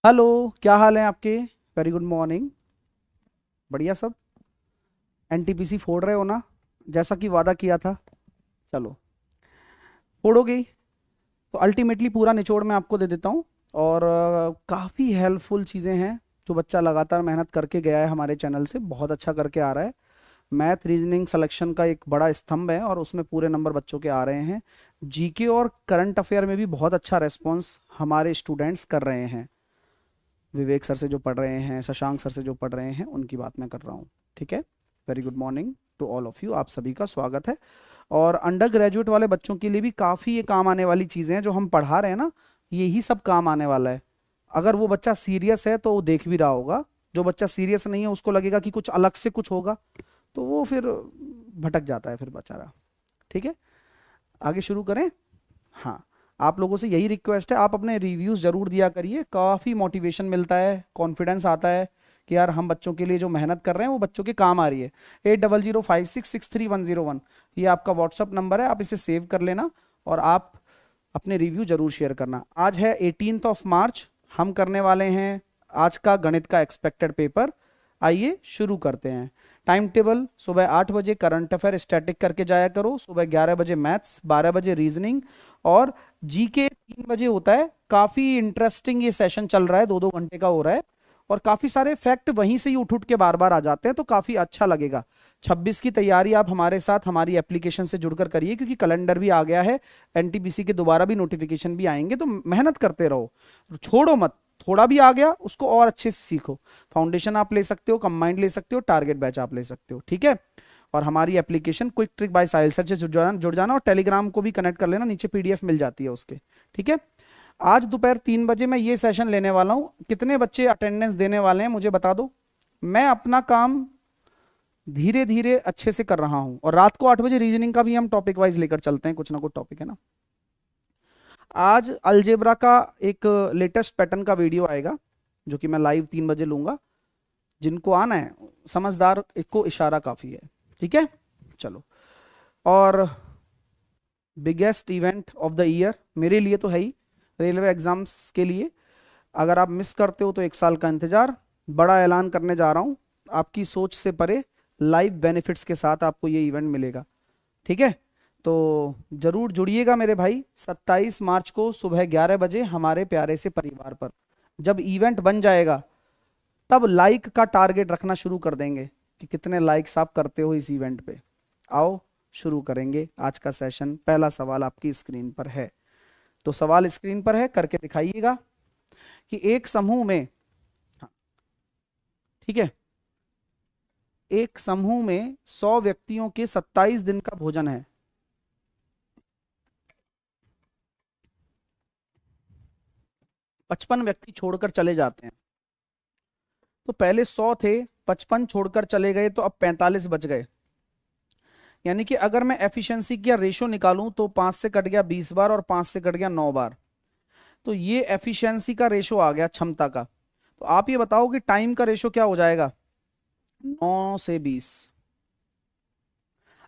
Hello. क्या हाल है आपके? Very good morning. बढ़िया सब। एनटीपीसी फोड़ रहे हो ना, जैसा कि वादा किया था? चलो, फोड़ोगे ही। तो अल्टीमेटली पूरा निचोड़ मैं आपको दे देता हूँ। और काफ़ी हेल्पफुल चीज़ें हैं जो बच्चा लगातार मेहनत करके गया है, हमारे चैनल से बहुत अच्छा करके आ रहा है। मैथ रीजनिंग सिलेक्शन का एक बड़ा स्तंभ है और उसमें पूरे नंबर बच्चों के आ रहे हैं। जीके और करंट अफेयर में भी बहुत अच्छा रेस्पॉन्स हमारे स्टूडेंट्स कर रहे हैं। विवेक सर से जो पढ़ रहे हैं, शशांक सर से जो पढ़ रहे हैं, उनकी बात मैं कर रहा हूँ। ठीक है। Very good morning to all of you, आप सभी का स्वागत है। और अंडर ग्रेजुएट वाले बच्चों के लिए भी काफ़ी ये काम आने वाली चीज़ें हैं जो हम पढ़ा रहे हैं ना। यही सब काम आने वाला है। अगर वो बच्चा सीरियस है तो वो देख भी रहा होगा। जो बच्चा सीरियस नहीं है उसको लगेगा कि कुछ अलग से कुछ होगा, तो वो फिर भटक जाता है फिर बेचारा। ठीक है, आगे शुरू करें। हाँ, आप लोगों से यही रिक्वेस्ट है, आप अपने रिव्यूज़ ज़रूर दिया करिए। काफ़ी मोटिवेशन मिलता है, कॉन्फिडेंस आता है कि यार हम बच्चों के लिए जो मेहनत कर रहे हैं वो बच्चों के काम आ रही है। 8005663101 ये आपका व्हाट्सअप नंबर है, आप इसे सेव कर लेना। और आप अपने रिव्यू जरूर शेयर करना। आज है 18 मार्च, हम करने वाले हैं आज का गणित का एक्सपेक्टेड पेपर। आइए शुरू करते हैं। टाइम टेबल: सुबह 8 बजे करंट अफेयर स्टैटिक करके जाया करो, सुबह 11 बजे मैथ्स, 12 बजे रीजनिंग, और जीके 3 बजे होता है। काफ़ी इंटरेस्टिंग ये सेशन चल रहा है, 2-2 घंटे का हो रहा है। और काफ़ी सारे फैक्ट वहीं से ही उठ उठ के बार बार आ जाते हैं, तो काफ़ी अच्छा लगेगा। 26 की तैयारी आप हमारे साथ हमारी एप्लीकेशन से जुड़कर करिए, क्योंकि कैलेंडर भी आ गया है। एनटीपीसी के दोबारा भी नोटिफिकेशन भी आएंगे, तो मेहनत करते रहो, छोड़ो मत। थोड़ा भी आ गया उसको और अच्छे से सीखो। फाउंडेशन आप ले सकते हो, कंबाइंड ले सकते हो, टारगेट बैच आप ले सकते हो। ठीक है। और हमारी एप्लीकेशन क्विक ट्रिक बाय साहिल सर से जुड़ जाना और टेलीग्राम को भी कनेक्ट कर लेना, नीचे पीडीएफ मिल जाती है उसके। ठीक है। आज दोपहर 3 बजे मैं ये सेशन लेने वाला हूँ। कितने बच्चे अटेंडेंस देने वाले हैं मुझे बता दो। मैं अपना काम धीरे धीरे अच्छे से कर रहा हूँ, और रात को 8 बजे रीजनिंग का भी हम टॉपिक वाइज लेकर चलते हैं, कुछ ना कुछ टॉपिक है ना। आज अलजेब्रा का एक लेटेस्ट पैटर्न का वीडियो आएगा, जो कि मैं लाइव 3 बजे लूंगा। जिनको आना है, समझदार एक को इशारा काफी है। ठीक है, चलो। और biggest event of the year मेरे लिए तो है ही, रेलवे एग्जाम्स के लिए। अगर आप मिस करते हो तो 1 साल का इंतजार। बड़ा ऐलान करने जा रहा हूँ, आपकी सोच से परे लाइव बेनिफिट्स के साथ आपको ये इवेंट मिलेगा। ठीक है। तो जरूर जुड़िएगा मेरे भाई, 27 मार्च को सुबह 11 बजे हमारे प्यारे से परिवार पर। जब इवेंट बन जाएगा तब लाइक का टारगेट रखना शुरू कर देंगे कि कितने लाइक्स आप करते हो इस इवेंट पे। आओ शुरू करेंगे आज का सेशन। पहला सवाल आपकी स्क्रीन पर है, तो सवाल स्क्रीन पर है, करके दिखाइएगा कि एक समूह में, हाँ, ठीक है, एक समूह में 100 व्यक्तियों के 27 दिन का भोजन है। 55 व्यक्ति छोड़कर चले जाते हैं। तो पहले 100 थे, 55 छोड़कर चले गए, तो अब 45 बच गए। यानी कि अगर मैं एफिशिएंसी का रेशो निकालूं तो 5 से कट गया 20 बार और 5 से कट गया 9 बार। तो ये एफिशिएंसी का रेशो आ गया, क्षमता का। तो आप ये बताओ कि टाइम का रेशो क्या हो जाएगा? 9 से 20।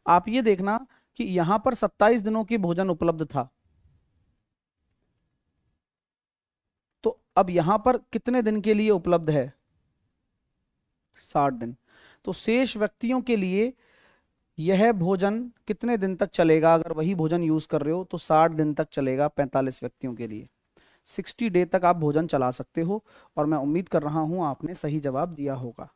आप ये देखना कि यहां पर 27 दिनों की भोजन उपलब्ध था, तो अब यहां पर कितने दिन के लिए उपलब्ध है? 60 दिन। तो शेष व्यक्तियों के लिए यह भोजन कितने दिन तक चलेगा? अगर वही भोजन यूज कर रहे हो तो 60 दिन तक चलेगा 45 व्यक्तियों के लिए। 60 डे तक आप भोजन चला सकते हो। और मैं उम्मीद कर रहा हूं आपने सही जवाब दिया होगा।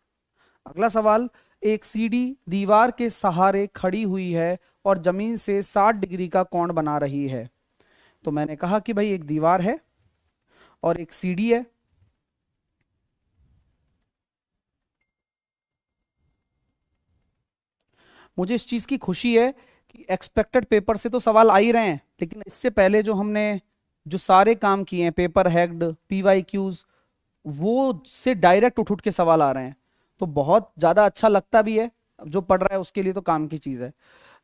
अगला सवाल: एक सीढ़ी दीवार के सहारे खड़ी हुई है और जमीन से 60 डिग्री का कोण बना रही है। तो मैंने कहा कि भाई एक दीवार है और एक सीढ़ी है। मुझे इस चीज की खुशी है कि एक्सपेक्टेड पेपर से तो सवाल आ ही रहे हैं, लेकिन इससे पहले जो हमने जो सारे काम किए हैं, पेपर हैक्ड, पीवाई क्यूज, वो से डायरेक्ट उठ उठ के सवाल आ रहे हैं। तो बहुत ज्यादा अच्छा लगता भी है, जो पढ़ रहा है उसके लिए तो काम की चीज है।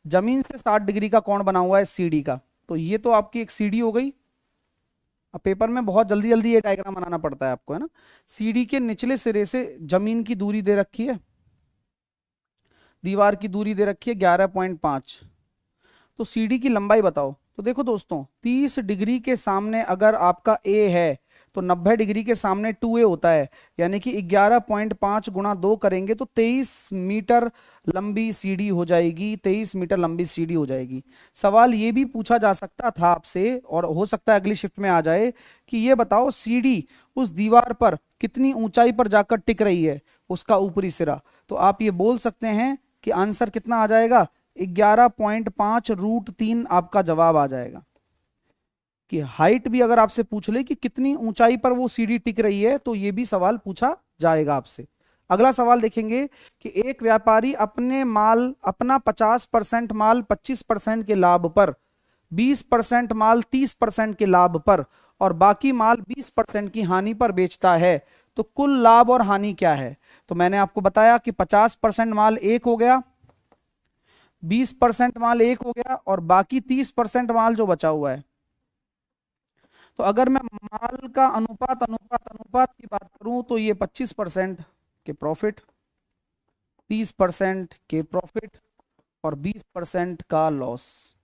जमीन से 60 डिग्री का कोण बना हुआ है सीढ़ी का, तो ये तो आपकी एक सीढ़ी हो गई। अब पेपर में बहुत जल्दी जल्दी ये डायग्राम बनाना पड़ता है आपको, है ना। सीढ़ी के निचले सिरे से जमीन की दूरी दे रखी है, दीवार की दूरी दे रखी है 11.5। तो सीढ़ी की लंबाई बताओ। तो देखो दोस्तों, 30 डिग्री के सामने अगर आपका ए है तो 90 डिग्री के सामने 2a होता है, यानी कि 11.5 गुणा 2 करेंगे तो 23 मीटर लंबी सीढ़ी हो जाएगी, 23 मीटर लंबी सीढ़ी हो जाएगी। सवाल ये भी पूछा जा सकता था आपसे, और हो सकता है अगली शिफ्ट में आ जाए, कि ये बताओ सीढ़ी उस दीवार पर कितनी ऊंचाई पर जाकर टिक रही है, उसका ऊपरी सिरा। तो आप ये बोल सकते हैं कि आंसर कितना आ जाएगा, 11.5√3 आपका जवाब आ जाएगा। कि हाइट भी अगर आपसे पूछ ले कि कितनी ऊंचाई पर वो सीढ़ी टिक रही है, तो ये भी सवाल पूछा जाएगा आपसे। अगला सवाल देखेंगे कि एक व्यापारी अपना 50% माल 25% के लाभ पर, 20% माल 30% के लाभ पर और बाकी माल 20% की हानि पर बेचता है, तो कुल लाभ और हानि क्या है। तो मैंने आपको बताया कि 50% माल एक हो गया, 20% माल एक हो गया और बाकी 30% माल जो बचा हुआ है। तो अगर मैं माल का अनुपात अनुपात अनुपात की बात करूं तो ये 25% के प्रॉफिट, 30% के प्रॉफिट और 20% का लॉस।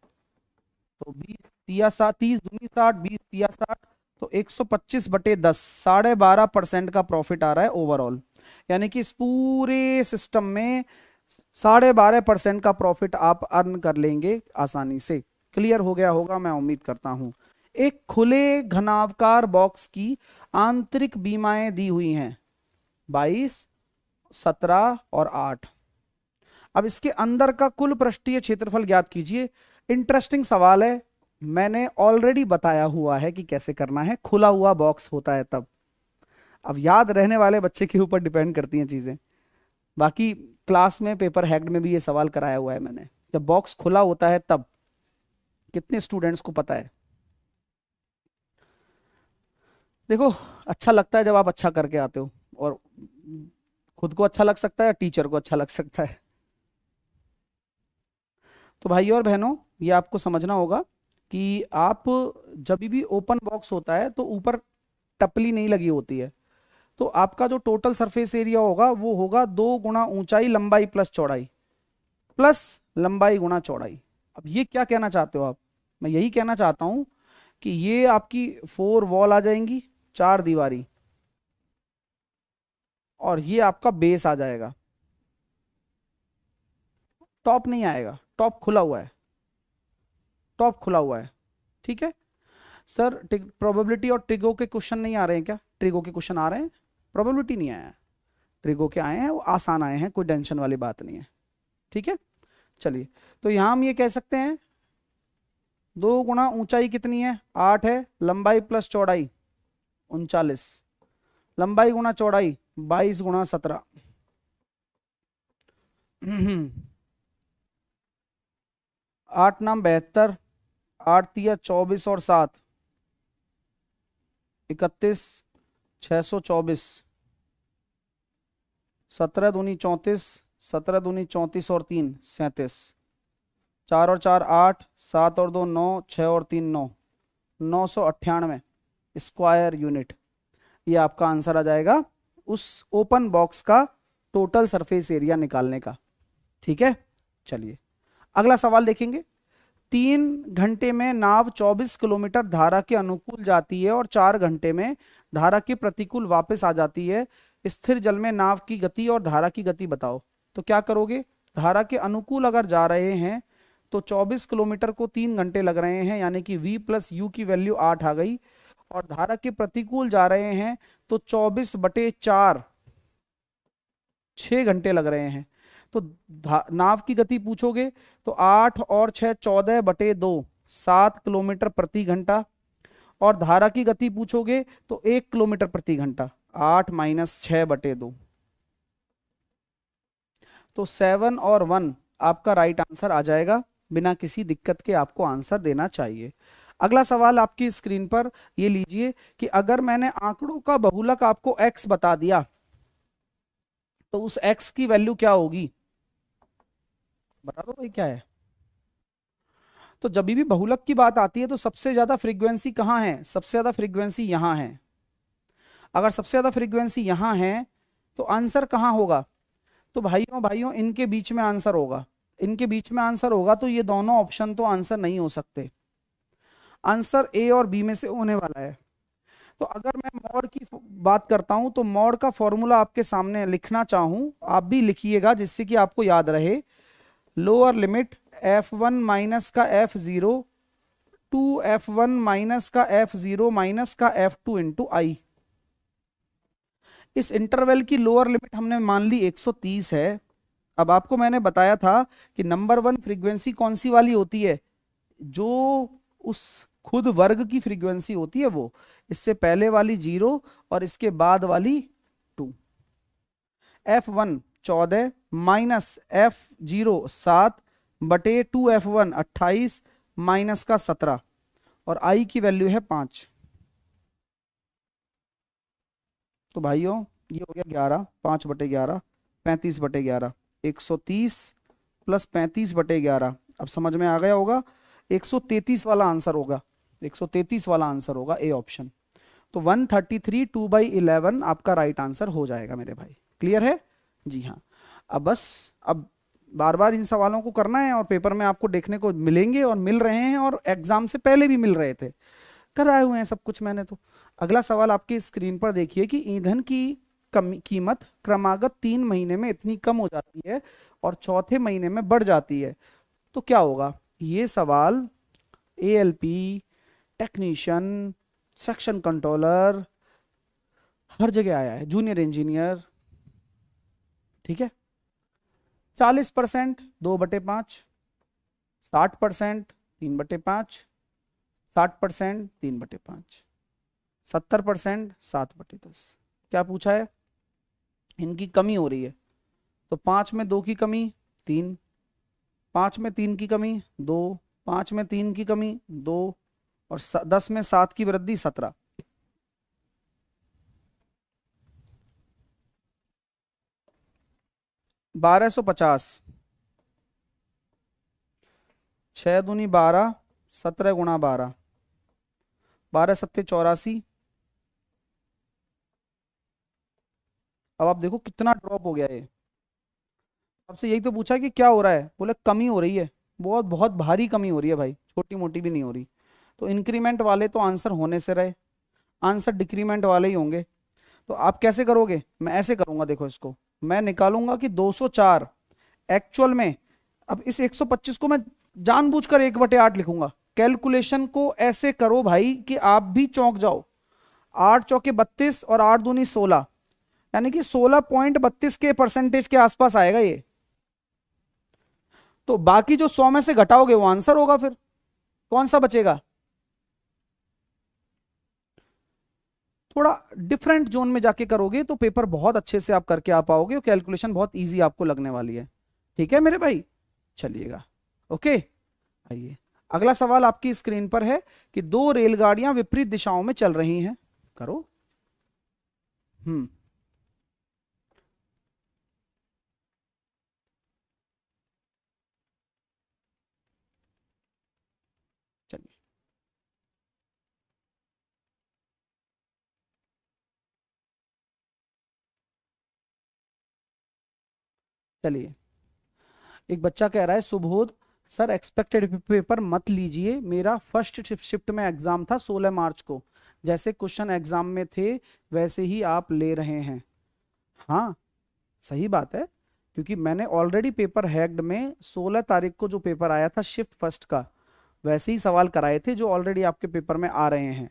तो 20 तिया 60, 30 दूनी 60, 20 तिया 60, तो 125/10, 12.5% का प्रॉफिट आ रहा है ओवरऑल। यानी कि इस पूरे सिस्टम में 12.5% का प्रॉफिट आप अर्न कर लेंगे आसानी से। क्लियर हो गया होगा, मैं उम्मीद करता हूं। एक खुले घनावकार बॉक्स की आंतरिक बीमाएं दी हुई हैं 22, 17 और 8। अब इसके अंदर का कुल पृष्ठीय क्षेत्रफल ज्ञात कीजिए। इंटरेस्टिंग सवाल है, मैंने ऑलरेडी बताया हुआ है कि कैसे करना है, खुला हुआ बॉक्स होता है तब। अब याद रहने वाले बच्चे के ऊपर डिपेंड करती हैं चीजें। बाकी क्लास में पेपर हैक्ड में भी ये सवाल कराया हुआ है मैंने, जब बॉक्स खुला होता है तब। कितने स्टूडेंट्स को पता है? देखो, अच्छा लगता है जब आप अच्छा करके आते हो, और खुद को अच्छा लग सकता है या टीचर को अच्छा लग सकता है। तो भाइयों और बहनों, ये आपको समझना होगा कि आप जब भी ओपन बॉक्स होता है तो ऊपर टपली नहीं लगी होती है, तो आपका जो टोटल सरफेस एरिया होगा वो होगा 2 गुना ऊंचाई लंबाई प्लस चौड़ाई, प्लस लंबाई गुना चौड़ाई। अब ये क्या कहना चाहते हो आप? मैं यही कहना चाहता हूं कि ये आपकी 4 वॉल आ जाएंगी, 4 दीवारी, और ये आपका बेस आ जाएगा। टॉप नहीं आएगा, टॉप खुला हुआ है, टॉप खुला हुआ है। ठीक है सर, प्रोबेबिलिटी और ट्रिगो के क्वेश्चन नहीं आ रहे हैं क्या? ट्रिगो के क्वेश्चन आ रहे हैं, प्रोबेबिलिटी नहीं आया है। ट्रिगो के आए हैं, वो आसान आए हैं, कोई टेंशन वाली बात नहीं है। ठीक है, चलिए। तो यहां हम ये कह सकते हैं 2 गुना ऊंचाई कितनी है, 8 है, लंबाई प्लस चौड़ाई 39, लंबाई गुना चौड़ाई 22 गुना 17। 8 नाम 72, 8 तिया 24 और 7 31, 624, 17 दूनी 34, 17 दूनी 34 और 3 37, 4 और 4 8, 7 और 2 9, 6 और 3 9, 998 स्क्वायर यूनिट। ये आपका आंसर आ जाएगा उस ओपन बॉक्स का टोटल सरफेस एरिया निकालने का। ठीक है, चलिए अगला सवाल देखेंगे। 3 घंटे में नाव 24 किलोमीटर धारा के अनुकूल जाती है और 4 घंटे में धारा के प्रतिकूल वापस आ जाती है। स्थिर जल में नाव की गति और धारा की गति बताओ। तो क्या करोगे, धारा के अनुकूल अगर जा रहे हैं तो 24 किलोमीटर को 3 घंटे लग रहे हैं, यानी कि v प्लस यू की वैल्यू 8 आ गई। और धारा के प्रतिकूल जा रहे हैं तो 24/4 6 घंटे लग रहे हैं। तो नाव की गति पूछोगे तो 8 और 6 14/2 7 किलोमीटर प्रति घंटा। और धारा की गति पूछोगे तो 1 किलोमीटर प्रति घंटा, 8 माइनस 6/2। तो 7 और 1 आपका राइट आंसर आ जाएगा। बिना किसी दिक्कत के आपको आंसर देना चाहिए। अगला सवाल आपकी स्क्रीन पर ये लीजिए कि अगर मैंने आंकड़ों का बहुलक आपको x बता दिया तो उस x की वैल्यू क्या होगी, बता दो भाई क्या है। तो जब भी बहुलक की बात आती है तो सबसे ज्यादा फ्रीक्वेंसी कहाँ है, सबसे ज्यादा फ्रीक्वेंसी यहां है। अगर सबसे ज्यादा फ्रीक्वेंसी यहां है तो आंसर कहाँ होगा, तो भाइयों भाइयों इनके बीच में आंसर होगा, इनके बीच में आंसर होगा। तो ये दोनों ऑप्शन तो आंसर नहीं हो सकते, आंसर ए और बी में से होने वाला है। तो अगर मैं मॉड की बात करता हूं तो मॉड का फॉर्मूला आपके सामने लिखना चाहूं, आप भी लिखिएगा जिससे कि आपको याद रहे। लोअर लिमिट f1 माइनस का f0 टू f1 माइनस का f0 माइनस का f2 इंटू आई। इस इंटरवल की लोअर लिमिट हमने मान ली 130 है। अब आपको मैंने बताया था कि नंबर वन फ्रीक्वेंसी कौन सी वाली होती है, जो उस खुद वर्ग की फ्रीक्वेंसी होती है वो, इससे पहले वाली 0 और इसके बाद वाली 2। f1 14 माइनस f0 7 बटे 2f1 28 माइनस का 17 और i की वैल्यू है 5। तो भाइयों ये हो गया 11, 5 बटे 11 35 बटे 11, 130 प्लस 35 बटे 11। अब समझ में आ गया होगा, 133 वाला आंसर होगा, 133 वाला आंसर होगा ए ऑप्शन। तो 133 2/11 आपका राइट आंसर हो जाएगा मेरे भाई। क्लियर है? जी हाँ। अब बार बार इन सवालों को करना है और पेपर में आपको देखने को मिलेंगे और मिल रहे हैं और एग्जाम से पहले भी मिल रहे थे, कराए हुए हैं सब कुछ मैंने तो। अगला सवाल आपकी स्क्रीन पर देखिए कि ईंधन की कीमत क्रमागत 3 महीने में इतनी कम हो जाती है और चौथे महीने में बढ़ जाती है, तो क्या होगा? ये सवाल एएलपी, टेक्नीशियन, सेक्शन कंट्रोलर, हर जगह आया है, जूनियर इंजीनियर। ठीक है, 40% 2/5, 60% 3/5, 60% 3/5, 70% 7/10। क्या पूछा है? इनकी कमी हो रही है, तो 5 में 2 की कमी 3, 5 में 3 की कमी 2, 5 में 3 की कमी 2 और 10 में 7 की वृद्धि 17। 1250, 6 दूनी 12, 17 गुणा 12, 12 सत्ते 84। अब आप देखो कितना ड्रॉप हो गया ये। आपसे यही तो पूछा कि क्या हो रहा है, बोले कमी हो रही है, बहुत बहुत भारी कमी हो रही है भाई, छोटी मोटी भी नहीं हो रही। तो इंक्रीमेंट वाले तो आंसर होने से रहे, आंसर डिक्रीमेंट वाले ही होंगे। तो आप कैसे करोगे? मैं ऐसे करूंगा, देखो इसको मैं निकालूंगा कि 204 एक्चुअल में। अब इस 125 को मैं जानबूझकर 1/8 लिखूंगा। कैलकुलेशन को ऐसे करो भाई कि आप भी चौंक जाओ। 8 चौके 32 और 8 दूनी 16, यानी कि 16.32 के परसेंटेज के आसपास आएगा ये। तो बाकी जो 100 में से घटाओगे वो आंसर होगा, फिर कौन सा बचेगा? थोड़ा डिफरेंट जोन में जाके करोगे तो पेपर बहुत अच्छे से आप करके आ पाओगे और कैलकुलेशन बहुत इजी आपको लगने वाली है। ठीक है मेरे भाई, चलिएगा। ओके, आइए अगला सवाल आपकी स्क्रीन पर है कि दो रेलगाड़ियां विपरीत दिशाओं में चल रही हैं। करो। हम्म, चलिए चलिए। एक बच्चा कह रहा है, सुबोध सर एक्सपेक्टेड पेपर मत लीजिए, मेरा फर्स्ट शिफ्ट में एग्जाम था 16 मार्च को, जैसे क्वेश्चन एग्जाम में थे वैसे ही आप ले रहे हैं। हाँ सही बात है, क्योंकि मैंने ऑलरेडी पेपर हैक्ड में 16 तारीख को जो पेपर आया था शिफ्ट फर्स्ट का, वैसे ही सवाल कराए थे जो ऑलरेडी आपके पेपर में आ रहे हैं।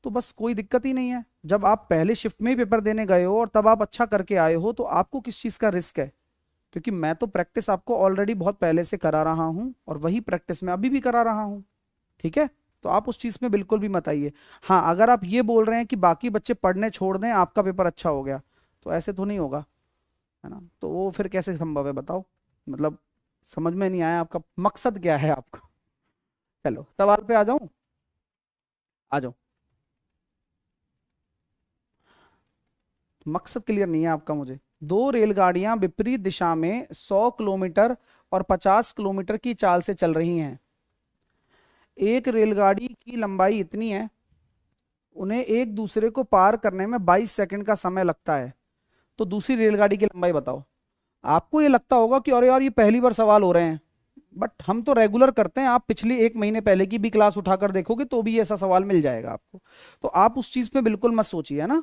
तो बस कोई दिक्कत ही नहीं है। जब आप पहले शिफ्ट में ही पेपर देने गए हो और तब आप अच्छा करके आए हो तो आपको किस चीज़ का रिस्क है? क्योंकि मैं तो प्रैक्टिस आपको ऑलरेडी बहुत पहले से करा रहा हूं और वही प्रैक्टिस मैं अभी भी करा रहा हूं। ठीक है, तो आप उस चीज़ में बिल्कुल भी मत आइए। हाँ, अगर आप ये बोल रहे हैं कि बाकी बच्चे पढ़ने छोड़ दें आपका पेपर अच्छा हो गया, तो ऐसे तो नहीं होगा, है ना? तो वो फिर कैसे संभव है बताओ? मतलब समझ में नहीं आया आपका मकसद क्या है आपका। चलो सवाल पे आ जाऊं, आ जाओ। मकसद क्लियर नहीं है आपका मुझे। दो रेलगाड़ियां विपरीत दिशा में 100 किलोमीटर और 50 किलोमीटर की चाल से चल रही हैं। एक रेलगाड़ी की लंबाई इतनी है, उन्हें एक दूसरे को पार करने में 22 सेकंड का समय लगता है, तो दूसरी रेलगाड़ी की लंबाई बताओ। आपको ये लगता होगा कि अरे यार ये पहली बार सवाल हो रहे हैं, बट हम तो रेगुलर करते हैं, आप पिछली एक महीने पहले की भी क्लास उठाकर देखोगे तो भी ऐसा सवाल मिल जाएगा आपको। तो आप उस चीज में बिल्कुल मत सोचिए, है ना,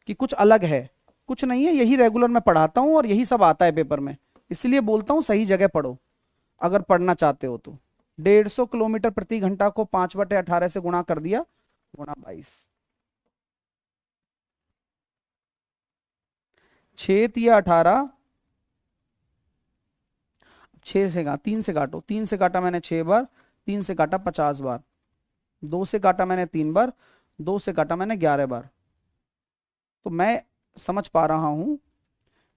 कि कुछ अलग है। कुछ नहीं है, यही रेगुलर मैं पढ़ाता हूँ और यही सब आता है पेपर में। इसलिए बोलता हूँ सही जगह पढ़ो अगर पढ़ना चाहते हो तो। 150 किलोमीटर प्रति घंटा को 5/18 से गुणा कर दिया, गुणा 22। 6 × 18, 6 से 3 से काटो, 3 से काटा मैंने 6 बार, 3 से काटा 50 बार, 2 से काटा मैंने 3 बार, 2 से काटा मैंने 11 बार। तो मैं समझ पा रहा हूं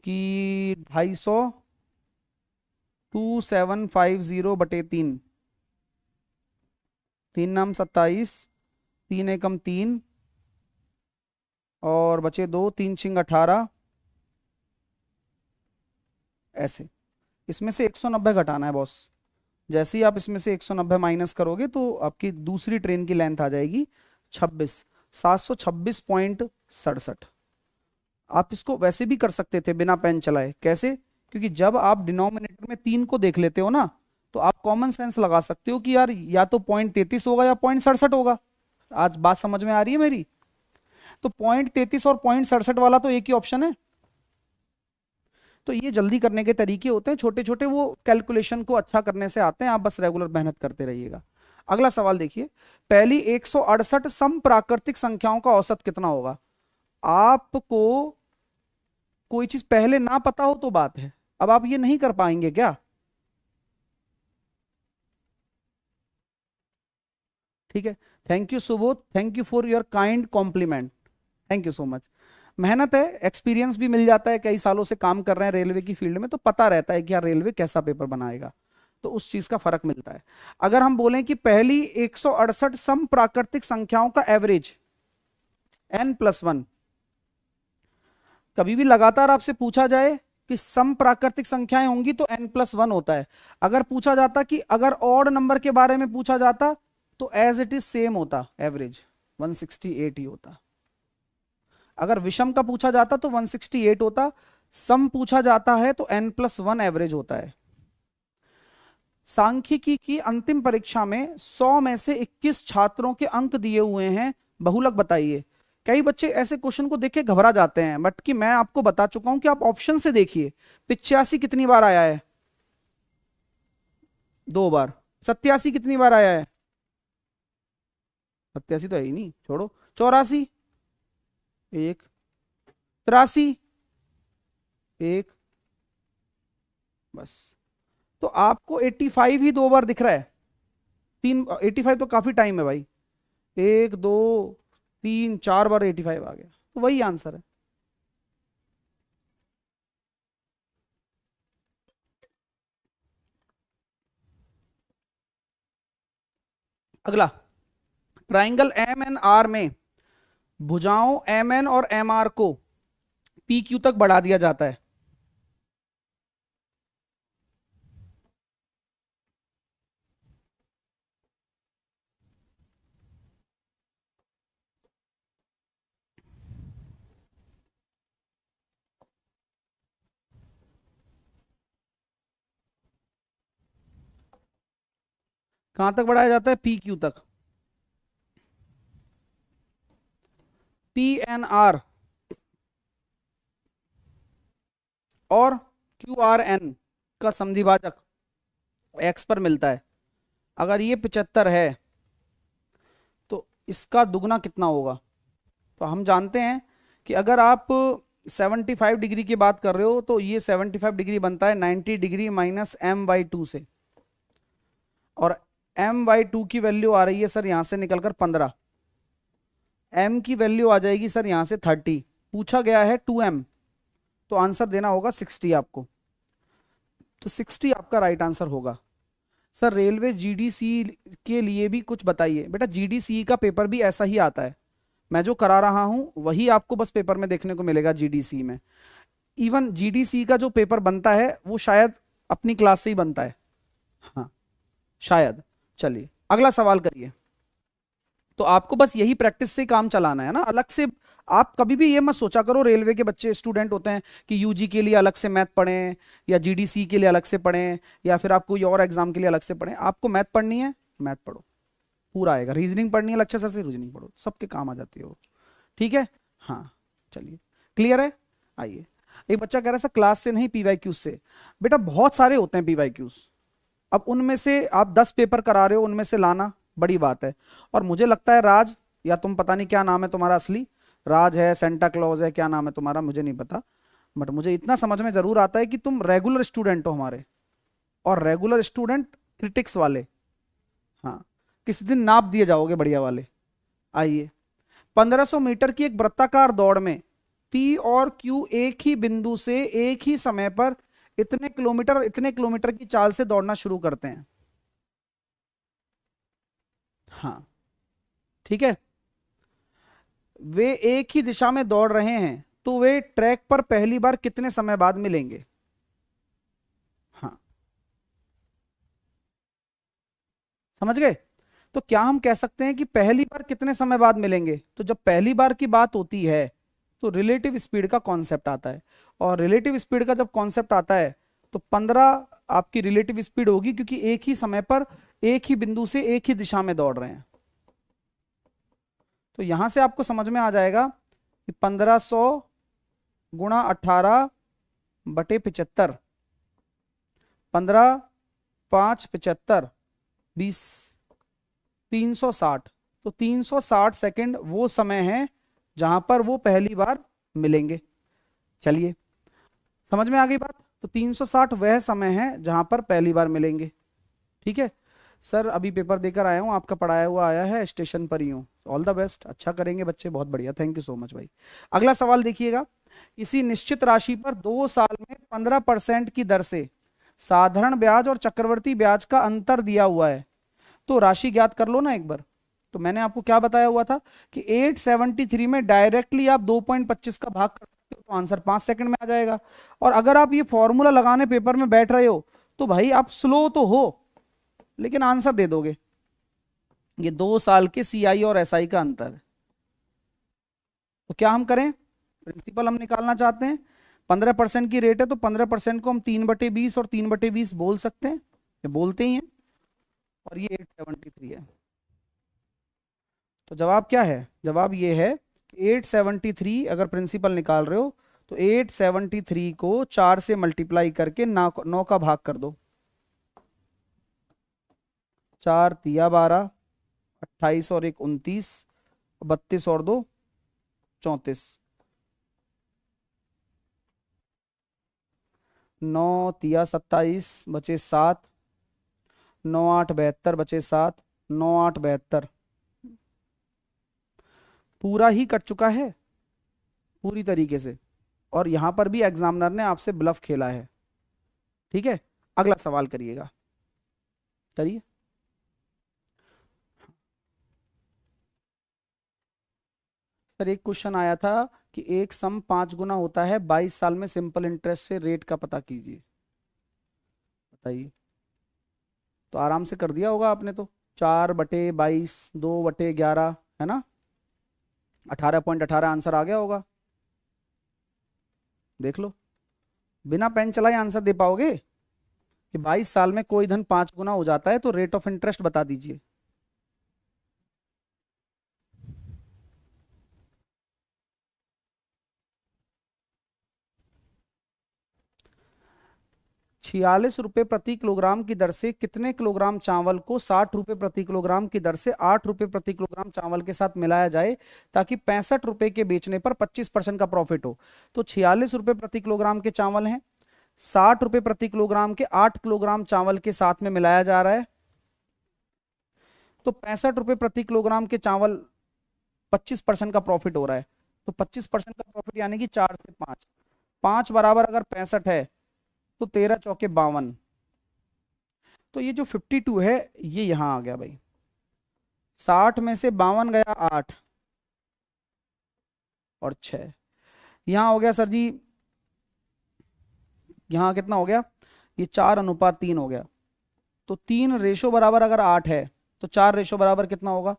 कि 250, 2750/3, 3×9 = 27, 3×1 = 3 और बचे 2, 3×6 = 18, ऐसे। इसमें से 190 घटाना है बॉस। जैसे ही आप इसमें से 190 माइनस करोगे तो आपकी दूसरी ट्रेन की लेंथ आ जाएगी 26, 726.67। आप इसको वैसे भी कर सकते थे बिना पेन चलाए। कैसे? क्योंकि जब आप डिनोमिनेटर में 3 को देख लेते हो ना, तो आप कॉमन सेंस लगा सकते हो कि यार या तो 0.33 होगा या 0.67 होगा। आज बात समझ में आ रही है मेरी? तो 0.33 और 0.67 वाला तो एक ही ऑप्शन है। तो ये जल्दी करने के तरीके होते हैं छोटे छोटे, वो कैलकुलेशन को अच्छा करने से आते हैं। आप बस रेगुलर मेहनत करते रहिएगा। अगला सवाल देखिए, पहली 168 सम प्राकृतिक संख्याओं का औसत कितना होगा? आपको कोई चीज पहले ना पता हो तो बात है, अब आप ये नहीं कर पाएंगे क्या? ठीक है, thank you Subodh, thank you for your kind compliment, thank you so much. मेहनत है, एक्सपीरियंस भी मिल जाता है, कई सालों से काम कर रहे हैं रेलवे की फील्ड में, तो पता रहता है कि यार रेलवे कैसा पेपर बनाएगा, तो उस चीज का फर्क मिलता है। अगर हम बोलें कि पहली 168 सम प्राकृतिक संख्याओं का एवरेज n+1, कभी भी लगातार आपसे पूछा जाए कि सम प्राकृतिक संख्याएं होंगी तो n+1 होता है। अगर पूछा जाता कि अगर ऑड नंबर के बारे में पूछा जाता तो एज इट इज सेम होता, एवरेज 168 ही होता। अगर विषम का पूछा जाता तो 168 होता, सम पूछा जाता है तो n+1 एवरेज होता है। सांख्यिकी की अंतिम परीक्षा में 100 में से 21 छात्रों के अंक दिए हुए हैं, बहुलक बताइए। कई बच्चे ऐसे क्वेश्चन को देख के घबरा जाते हैं, बट कि मैं आपको बता चुका हूं कि आप ऑप्शन से देखिए। 85 कितनी बार आया है? 2 बार। 87 कितनी बार आया है? 87 तो है ही नहीं, छोड़ो। 84, 1। 83, 1। बस। तो आपको 85 ही 2 बार दिख रहा है। 85 तो काफी टाइम है भाई। 1, 2, 3, 4 बार 85 आ गया, तो वही आंसर है। अगला, ट्राइंगल एम एन आर में भुजाओं एम एन और एम आर को पी क्यू तक बढ़ा दिया जाता है। कहां तक बढ़ाया जाता है? पी क्यू तक। पी एन आर और क्यू आर एन का संधिभाजक एक्स पर मिलता है। अगर ये 75 है तो इसका दुगना कितना होगा? तो हम जानते हैं कि अगर आप 75 डिग्री की बात कर रहे हो तो ये 75 डिग्री बनता है 90 डिग्री माइनस m/2 से, और m/2 की वैल्यू आ रही है सर यहां से निकलकर 15, m की वैल्यू आ जाएगी सर यहां से 30, पूछा गया है 2m, तो आंसर देना होगा 60 आपको। तो 60 आपका राइट आंसर होगा। सर रेलवे जीडीसी के लिए भी कुछ बताइए। बेटा जीडीसी का पेपर भी ऐसा ही आता है, मैं जो करा रहा हूं वही आपको बस पेपर में देखने को मिलेगा जीडीसी में। इवन जीडीसी का जो पेपर बनता है वो शायद अपनी क्लास से ही बनता है, हाँ शायद। चलिए अगला सवाल करिए। तो आपको बस यही प्रैक्टिस से काम चलाना है ना, अलग से आप कभी भी ये मत सोचा करो, रेलवे के बच्चे स्टूडेंट होते हैं कि यूजी के लिए अलग से मैथ पढ़ें या जीडीसी के लिए अलग से पढ़ें या फिर आप कोई और एग्जाम के लिए अलग से पढ़ें। आपको मैथ पढ़नी है, मैथ पढ़ो, पूरा आएगा। रीजनिंग पढ़नी है लक्ष्य सर से, रीजनिंग पढ़ो, सबके काम आ जाती है वो। ठीक है, हाँ चलिए, क्लियर है। आइए, एक बच्चा कह रहा है सर क्लास से नहीं पीवाईक्यूज से। बेटा बहुत सारे होते हैं पीवाईक्यूज, अब उनमें से आप 10 पेपर करा रहे हो, उनमें से लाना बड़ी बात है। और मुझे लगता है राज, या तुम पता नहीं क्या नाम है तुम्हारा असली, राज है, सेंटा क्लॉज है, क्या नाम है तुम्हारा मुझे नहीं पता, बट मुझे इतना समझ में जरूर आता है कि तुम रेगुलर स्टूडेंट हो हमारे, और रेगुलर स्टूडेंट क्रिटिक्स वाले, हाँ किसी दिन नाप दिए जाओगे बढ़िया वाले। आइए, 1500 मीटर की एक वृत्ताकार दौड़ में पी और क्यू एक ही बिंदु से एक ही समय पर इतने किलोमीटर की चाल से दौड़ना शुरू करते हैं। हाँ ठीक है, वे एक ही दिशा में दौड़ रहे हैं, तो वे ट्रैक पर पहली बार कितने समय बाद मिलेंगे। हाँ समझ गए। तो क्या हम कह सकते हैं कि पहली बार कितने समय बाद मिलेंगे, तो जब पहली बार की बात होती है तो रिलेटिव स्पीड का कॉन्सेप्ट आता है, और रिलेटिव स्पीड का जब कॉन्सेप्ट आता है तो 15 आपकी रिलेटिव स्पीड होगी, क्योंकि एक ही समय पर एक ही बिंदु से एक ही दिशा में दौड़ रहे हैं। तो यहां से आपको समझ में आ जाएगा कि 1500 गुणा 18 बटे 75, 15 5 75 20 360, तो 360 सेकंड वो समय है जहां पर वो पहली बार मिलेंगे। चलिए समझ में आ गई बात। तो 360 वह समय है जहां पर पहली बार मिलेंगे। ठीक है सर, अभी पेपर देकर आया हूं, आपका पढ़ाया हुआ आया है, स्टेशन पर ही हूं। ऑल द बेस्ट, अच्छा करेंगे बच्चे, बहुत बढ़िया, थैंक यू सो मच भाई। अगला सवाल देखिएगा, किसी निश्चित राशि पर 2 साल में 15% की दर से साधारण ब्याज और चक्रवर्ती ब्याज का अंतर दिया हुआ है, तो राशि ज्ञात कर लो ना एक बार। तो मैंने आपको क्या बताया हुआ था कि 873 में डायरेक्टली आप 2.25 का भाग कर सकते हो, तो आंसर 5 सेकंड में आ जाएगा। और अगर आप ये फॉर्मूला लगाने पेपर में बैठ रहे हो तो भाई आप स्लो तो हो लेकिन आंसर दे दोगे। ये 2 साल के सीआई और एसआई का अंतर है। तो क्या हम करें, प्रिंसिपल हम निकालना चाहते हैं, 15% की रेट है तो 15% को हम 3/20 और 3/20 बोल सकते हैं, ये बोलते ही हैं। और ये 873 है, तो जवाब क्या है, जवाब ये है कि 873 अगर प्रिंसिपल निकाल रहे हो तो 873 को 4 से मल्टीप्लाई करके 9 का भाग कर दो। 4 तिया 12, 28 और 1 29, 32 और 2 34, 9 तिया 27 बचे 7, 9 8 72 बचे 7, 9 8 72, पूरा ही कट चुका है पूरी तरीके से। और यहां पर भी एग्जामिनर ने आपसे ब्लफ खेला है। ठीक है, अगला सवाल करिएगा, करिए। सर एक क्वेश्चन आया था कि एक सम 5 गुना होता है 22 साल में, सिंपल इंटरेस्ट से रेट का पता कीजिए, बताइए। तो आराम से कर दिया होगा आपने तो, 4/22, 2/11 है ना, 18.18 आंसर आ गया होगा। देख लो, बिना पेन चलाए आंसर दे पाओगे कि 22 साल में कोई धन 5 गुना हो जाता है, तो रेट ऑफ इंटरेस्ट बता दीजिए। 46 रुपए प्रति किलोग्राम की दर से कितने किलोग्राम चावल को 60 रुपए प्रति किलोग्राम की दर से 8 रुपए प्रति किलोग्राम चावल के साथ मिलाया जाए ताकि 65 रुपए के बेचने पर 25% का प्रॉफिट हो। तो 46 रुपए प्रति किलोग्राम के चावल हैं, 60 रुपए प्रति किलोग्राम के 8 किलोग्राम चावल के साथ में मिलाया जा रहा है, तो 65 रुपए प्रति किलोग्राम के चावल 25% का प्रॉफिट हो रहा है। तो 25% का प्रॉफिट यानी कि 4 से 5, 5 बराबर अगर 65 है तो 13 चौके 52, तो ये जो 52 है ये यहां आ गया भाई। 60 में से 52 गया 8 और 6, यहां हो गया सर जी, यहां कितना हो गया, ये 4:3 हो गया। तो 3 रेशो बराबर अगर 8 है तो 4 रेशो बराबर कितना होगा,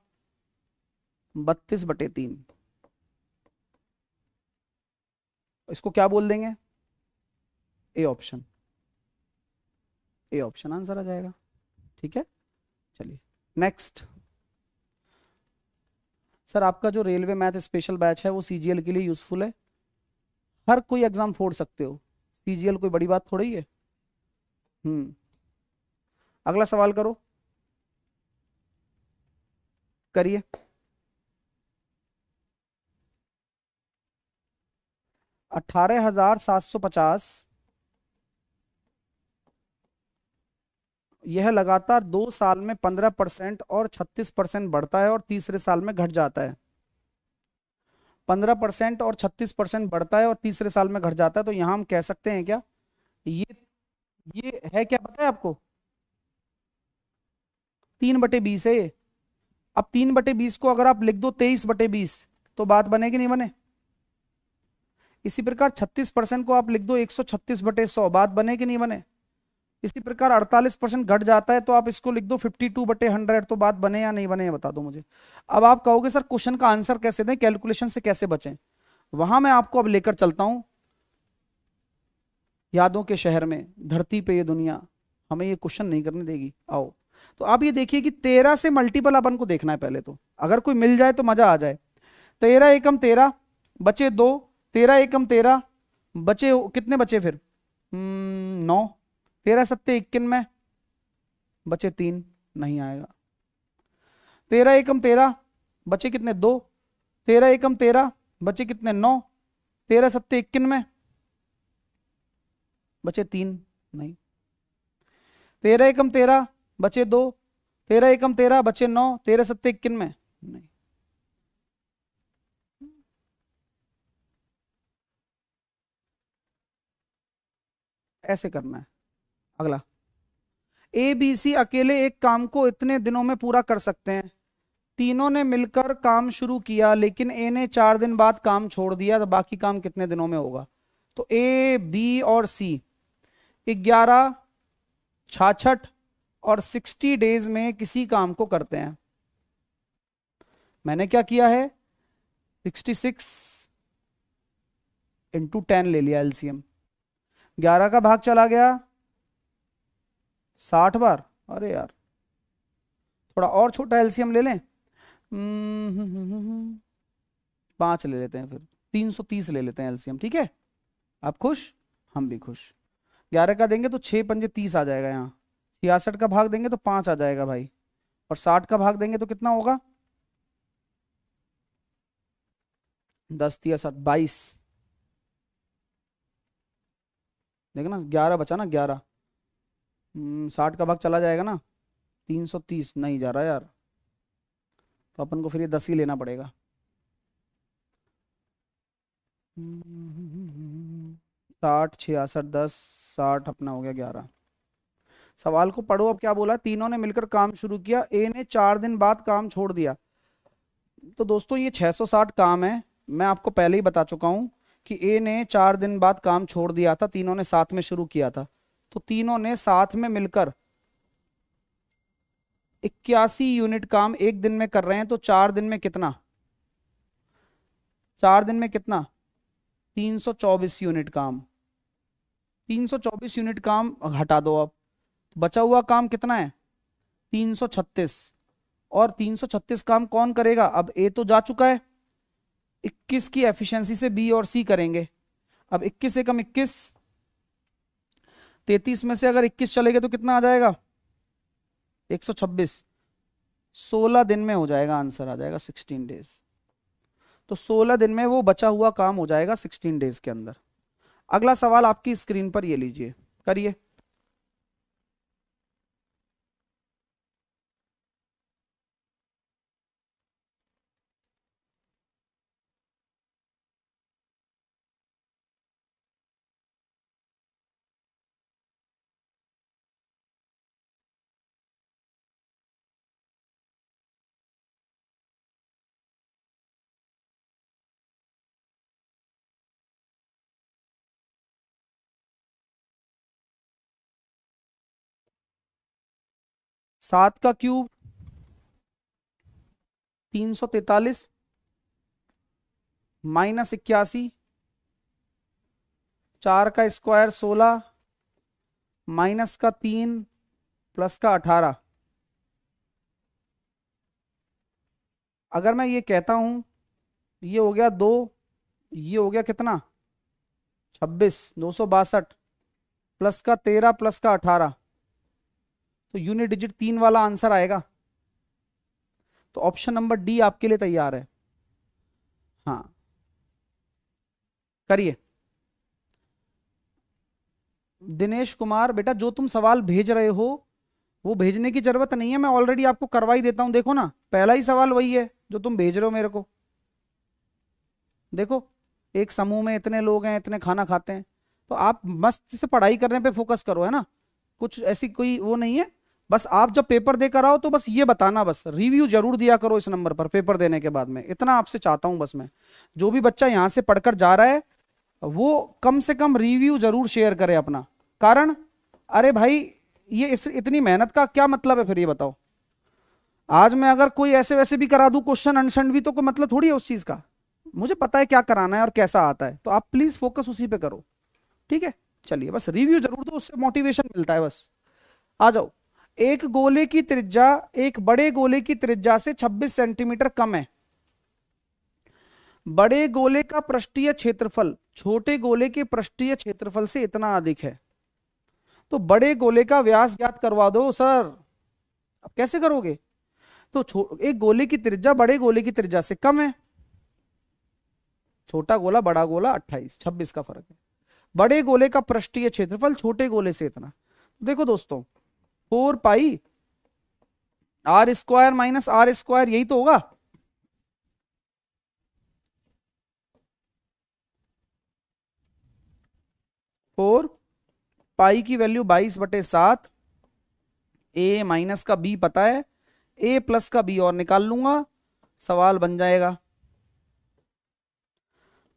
32/3। इसको क्या बोल देंगे? A option. A option answer आ जाएगा। ठीक है, चलिए नेक्स्ट। सर आपका जो रेलवे मैथ स्पेशल बैच है वो सीजीएल के लिए यूजफुल है? हर कोई एग्जाम फोड़ सकते हो, सीजीएल कोई बड़ी बात थोड़ी है। हम्म। अगला सवाल करो, करिए। 18,750, यह लगातार 2 साल में 15% और 36% बढ़ता है और तीसरे साल में घट जाता है। 15% और 36% बढ़ता है और तीसरे साल में घट जाता है, तो यहां हम कह सकते हैं क्या, ये ये है क्या पता है आपको? 3/20 है ये। अब 3/20 को अगर आप लिख दो 23/20, तो बात बने कि नहीं बने? इसी प्रकार 36% को आप लिख दो 136/100, बात बने कि नहीं बने? इसी प्रकार 48% घट जाता है तो आप इसको लिख दो 52/100, तो बात बने या नहीं बने, ये बता दो मुझे। अब आप कहोगे सर क्वेश्चन का आंसर कैसे दें, कैलकुलेशन से कैसे बचें? वहां मैं आपको अब लेकर चलता हूं यादों के शहर में, धरती पे ये दुनिया हमें ये क्वेश्चन नहीं करने देगी। आओ, तो आप ये देखिए कि 13 से मल्टीपल अपन को देखना है पहले तो, अगर कोई मिल जाए तो मजा आ जाए। 13 एकम 13 बचे 2, 13 एकम 13 बचे कितने बचे फिर? 9। 13 सत्ते 21 में बचे 3, नहीं आएगा। 13 एकम 13 बचे कितने? 2। 13 एकम 13 बचे कितने? 9। 13 सत्ते 21 में बचे 3, नहीं। 13 एकम 13 बचे 2। 13 एकम 13 बचे 9। 13 सत्ते 21 में नहीं। ऐसे करना है। अगला, ए बी सी अकेले एक काम को इतने दिनों में पूरा कर सकते हैं। तीनों ने मिलकर काम शुरू किया लेकिन ए ने 4 दिन बाद काम छोड़ दिया, तो बाकी काम कितने दिनों में होगा? तो ए बी और सी 11, 66 और 60 डेज में किसी काम को करते हैं। मैंने क्या किया है, 66 इंटू 10 ले लिया एलसीएम। 11 का भाग चला गया 60 बार। अरे यार, थोड़ा और छोटा एलसीएम ले लें। 5 ले लेते हैं फिर, 330 ले लेते हैं एलसीएम। ठीक है, आप खुश, हम भी खुश। 11 का देंगे तो 6 पंजे 30 आ जाएगा यहाँ। 66 का भाग देंगे तो 5 आ जाएगा भाई, और 60 का भाग देंगे तो कितना होगा? 10 तिया 60, 22। देखना 11 बचा ना, 11। 60 का भाग चला जाएगा ना, 330 नहीं जा रहा यार, तो अपन को फिर ये 10 ही लेना पड़ेगा। 60, 66, 10, 60 अपना हो गया 11। सवाल को पढ़ो, अब क्या बोला? तीनों ने मिलकर काम शुरू किया, ए ने 4 दिन बाद काम छोड़ दिया। तो दोस्तों ये 660 काम है, मैं आपको पहले ही बता चुका हूं कि ए ने 4 दिन बाद काम छोड़ दिया था, तीनों ने साथ में शुरू किया था। तो तीनों ने साथ में मिलकर 81 यूनिट काम एक दिन में कर रहे हैं, तो 4 दिन में कितना? 4 दिन में कितना? 324 यूनिट काम। 324 यूनिट काम हटा दो अब, बचा हुआ काम कितना है? 336। और 336 काम कौन करेगा? अब ए तो जा चुका है, 21 की एफिशिएंसी से बी और सी करेंगे। अब 21 एकम 21, 33 में से अगर 21 चले गए तो कितना आ जाएगा? 126। 16 दिन में हो जाएगा, आंसर आ जाएगा 16 डेज। तो 16 दिन में वो बचा हुआ काम हो जाएगा 16 डेज के अंदर। अगला सवाल आपकी स्क्रीन पर ये लीजिए, करिए। सात का क्यूब 343 -81 4 का स्क्वायर 16 माइनस का 3 प्लस का 18। अगर मैं ये कहता हूं ये हो गया 2, ये हो गया कितना 26, 262 प्लस का 13 प्लस का 18, तो यूनिट डिजिट 3 वाला आंसर आएगा। तो ऑप्शन नंबर डी आपके लिए तैयार है। हाँ करिए। दिनेश कुमार बेटा जो तुम सवाल भेज रहे हो वो भेजने की जरूरत नहीं है, मैं ऑलरेडी आपको करवा ही देता हूं। देखो ना पहला ही सवाल वही है जो तुम भेज रहे हो मेरे को। देखो एक समूह में इतने लोग हैं, इतने खाना खाते हैं, तो आप मस्त से पढ़ाई करने पे फोकस करो, है ना। कुछ ऐसी कोई वो नहीं है। बस आप जब पेपर देकर आओ तो बस ये बताना, बस रिव्यू जरूर दिया करो इस नंबर पर पेपर देने के बाद में, इतना आपसे चाहता हूं बस मैं। जो भी बच्चा यहां से पढ़कर जा रहा है वो कम से कम रिव्यू जरूर शेयर करे अपना। कारण अरे भाई ये इतनी मेहनत का क्या मतलब है फिर ये बताओ। आज मैं अगर कोई ऐसे वैसे भी करा दूं क्वेश्चन आंसर भी तो कोई मतलब थोड़ी है उस चीज का। मुझे पता है क्या कराना है और कैसा आता है, तो आप प्लीज फोकस उसी पे करो, ठीक है। चलिए बस रिव्यू जरूर दो, उससे मोटिवेशन मिलता है बस। आ जाओ। एक गोले की त्रिज्या एक बड़े गोले की त्रिज्या से 26 सेंटीमीटर कम है। बड़े गोले का पृष्ठीय क्षेत्रफल छोटे गोले के पृष्ठीय क्षेत्रफल से इतना अधिक है। तो बड़े गोले का व्यास ज्ञात करवा दो सर। अब कैसे करोगे? तो एक गोले की त्रिज्या बड़े गोले की त्रिज्या से कम है। छोटा गोला बड़ा गोला 28 26 का फर्क है। बड़े गोले का पृष्ठीय क्षेत्रफल छोटे गोले से इतना। देखो दोस्तों 4 pi R square minus R square यही तो होगा। फोर पाई की वैल्यू 22/7, ए माइनस का बी पता है, ए प्लस का बी और निकाल लूंगा, सवाल बन जाएगा।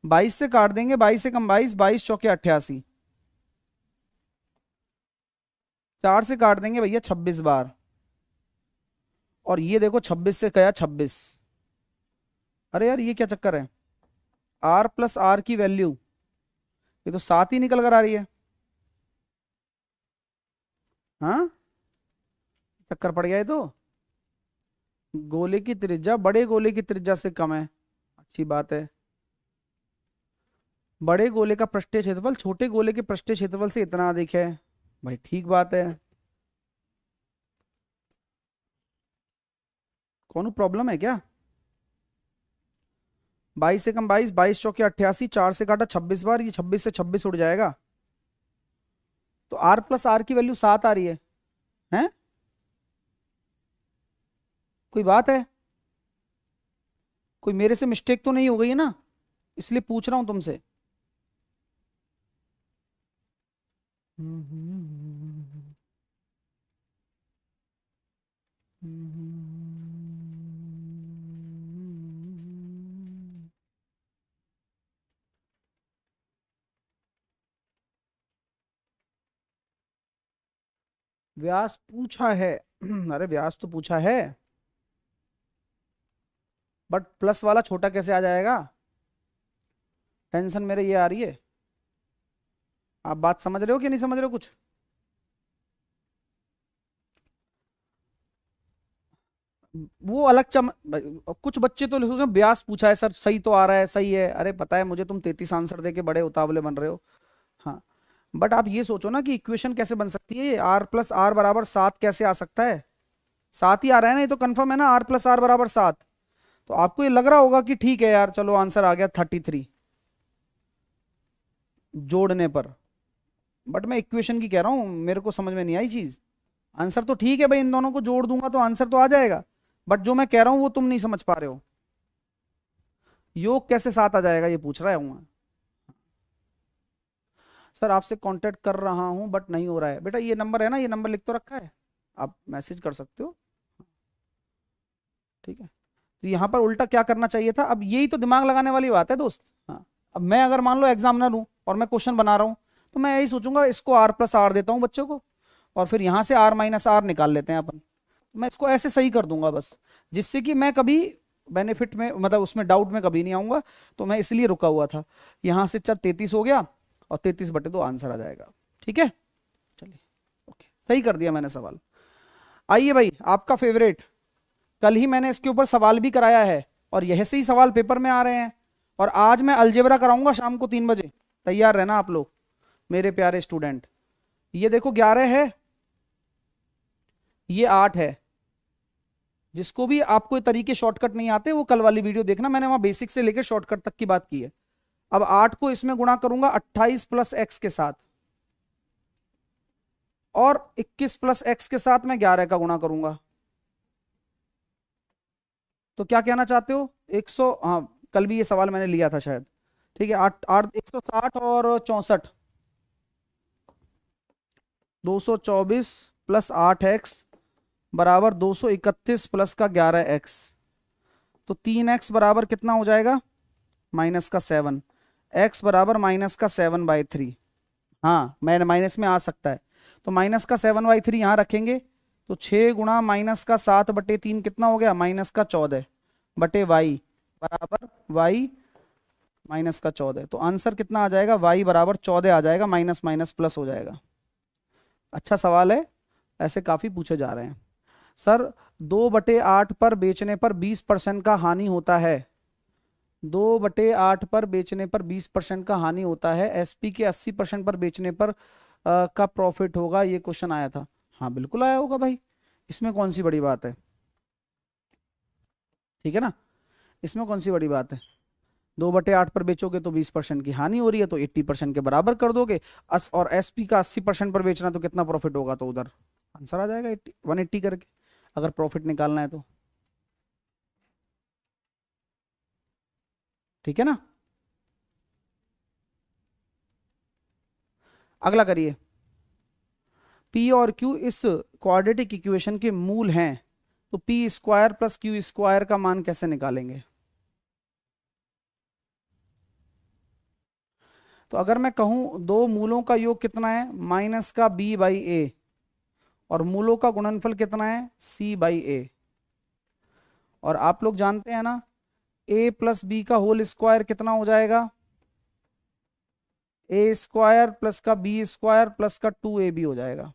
22 से काट देंगे, 22 से कम 22, 22 चौके 88, 4 से काट देंगे भैया 26 बार, और ये देखो 26 से गया 26। अरे यार ये क्या चक्कर है, आर प्लस आर की वैल्यू ये तो 7 ही निकल कर आ रही है। हाँ चक्कर पड़ गया ये तो। गोले की त्रिज्या बड़े गोले की त्रिज्या से कम है, अच्छी बात है। बड़े गोले का पृष्ठीय क्षेत्रफल छोटे गोले के पृष्ठीय क्षेत्रफल से इतना अधिक है, भाई ठीक बात है। कौन प्रॉब्लम है क्या? 22 से कम 22, 22 चौके 88, 4 से काटा 26 बार, ये 26 से 26 उड़ जाएगा। तो आर प्लस आर की वैल्यू 7 आ रही है, हैं? कोई बात है? कोई मेरे से मिस्टेक तो नहीं हो गई है ना, इसलिए पूछ रहा हूं तुमसे। व्यास पूछा है अरे व्यास तो पूछा है, बट प्लस वाला छोटा कैसे आ जाएगा? टेंशन मेरे ये आ रही है। आप बात समझ रहे हो कि नहीं समझ रहे हो कुछ? वो अलग कुछ बच्चे तो लिखोगे व्यास पूछा है सर, सही तो आ रहा है, सही है। अरे पता है मुझे, तुम 33 आंसर दे के बड़े उतावले बन रहे हो। हाँ बट आप ये सोचो ना कि इक्वेशन कैसे बन सकती है, आर प्लस आर बराबर 7 कैसे आ सकता है? 7 ही आ रहा है ना, ये तो कंफर्म है ना, आर प्लस आर बराबर 7। तो आपको ये लग रहा होगा कि ठीक है यार चलो आंसर आ गया 33 जोड़ने पर। बट मैं इक्वेशन की कह रहा हूं, मेरे को समझ में नहीं आई चीज। आंसर तो ठीक है भाई, इन दोनों को जोड़ दूंगा तो आंसर तो आ जाएगा, बट जो मैं कह रहा हूं वो तुम नहीं समझ पा रहे हो। योग कैसे 7 आ जाएगा ये पूछ रहा हूं। सर आपसे कांटेक्ट कर रहा हूं बट नहीं हो रहा है। बेटा ये नंबर है ना, ये नंबर लिख तो रखा है, आप मैसेज कर सकते हो, ठीक है। तो यहाँ पर उल्टा क्या करना चाहिए था, अब यही तो दिमाग लगाने वाली बात है दोस्त। हाँ अब मैं अगर मान लो एग्जामिनर हूँ और मैं क्वेश्चन बना रहा हूँ, तो मैं यही सोचूंगा इसको आर प्लस आर देता हूँ बच्चों को, और फिर यहाँ से आर माइनस आर निकाल लेते हैं अपन। मैं इसको ऐसे सही कर दूंगा बस, जिससे कि मैं कभी बेनिफिट में मतलब उसमें डाउट में कभी नहीं आऊंगा। तो मैं इसलिए रुका हुआ था। यहाँ से 33 हो गया, और 33/2 आंसर आ जाएगा। ठीक है, चलिए ओके, सही कर दिया मैंने सवाल। आइए भाई, आपका फेवरेट, कल ही मैंने इसके ऊपर सवाल भी कराया है और यह से ही सवाल पेपर में आ रहे हैं, और आज मैं अलजेब्रा कराऊंगा शाम को 3 बजे। तैयार रहना आप लोग मेरे प्यारे स्टूडेंट। ये देखो 11 है, ये 8 है। जिसको भी आपको ये तरीके शॉर्टकट नहीं आते वो कल वाली वीडियो देखना, मैंने वहां बेसिक से लेकर शॉर्टकट तक की बात की है। अब 8 को इसमें गुणा करूंगा 28 प्लस एक्स के साथ, और 21 प्लस एक्स के साथ मैं 11 का गुणा करूंगा। तो क्या कहना चाहते हो? 100, हाँ कल भी ये सवाल मैंने लिया था शायद। ठीक है, 8 8 160 और 64, 224 प्लस 8x बराबर 231 प्लस का 11x। तो 3x बराबर कितना हो जाएगा? -7। x बराबर -7/3। हाँ, मैंने माइनस में आ सकता है, तो -7/3 यहाँ रखेंगे। तो 6 गुणा -7/3 कितना हो गया? -14/y बराबर y -14। तो आंसर कितना आ जाएगा? y बराबर 14 आ जाएगा, माइनस माइनस प्लस हो जाएगा। अच्छा सवाल है, ऐसे काफी पूछे जा रहे हैं। सर 2/8 पर बेचने पर 20% का हानि होता है। 2/8 पर बेचने पर 20% का हानि होता है, एसपी के 80% पर बेचने पर का प्रॉफिट होगा, ये क्वेश्चन आया था। हाँ बिल्कुल आया होगा भाई, इसमें कौन सी बड़ी बात है? ठीक है ना, इसमें कौन सी बड़ी बात है? 2/8 पर बेचोगे तो 20% की हानि हो रही है, तो 80% के बराबर कर दोगे। और एसपी का 80% पर बेचना, तो कितना प्रॉफिट होगा? तो उधर आंसर आ जाएगा 180 करके, अगर प्रॉफिट निकालना है तो। ठीक है ना, अगला करिए। पी और क्यू इस क्वाड्रेटिक इक्वेशन के मूल हैं, तो P square plus Q square का मान कैसे निकालेंगे? तो अगर मैं कहूं दो मूलों का योग कितना है? -b/a, और मूलों का गुणनफल कितना है? c/a। और आप लोग जानते हैं ना, a प्लस बी का होल स्क्वायर कितना हो जाएगा? a स्क्वायर प्लस का b स्क्वायर प्लस का 2ab हो जाएगा।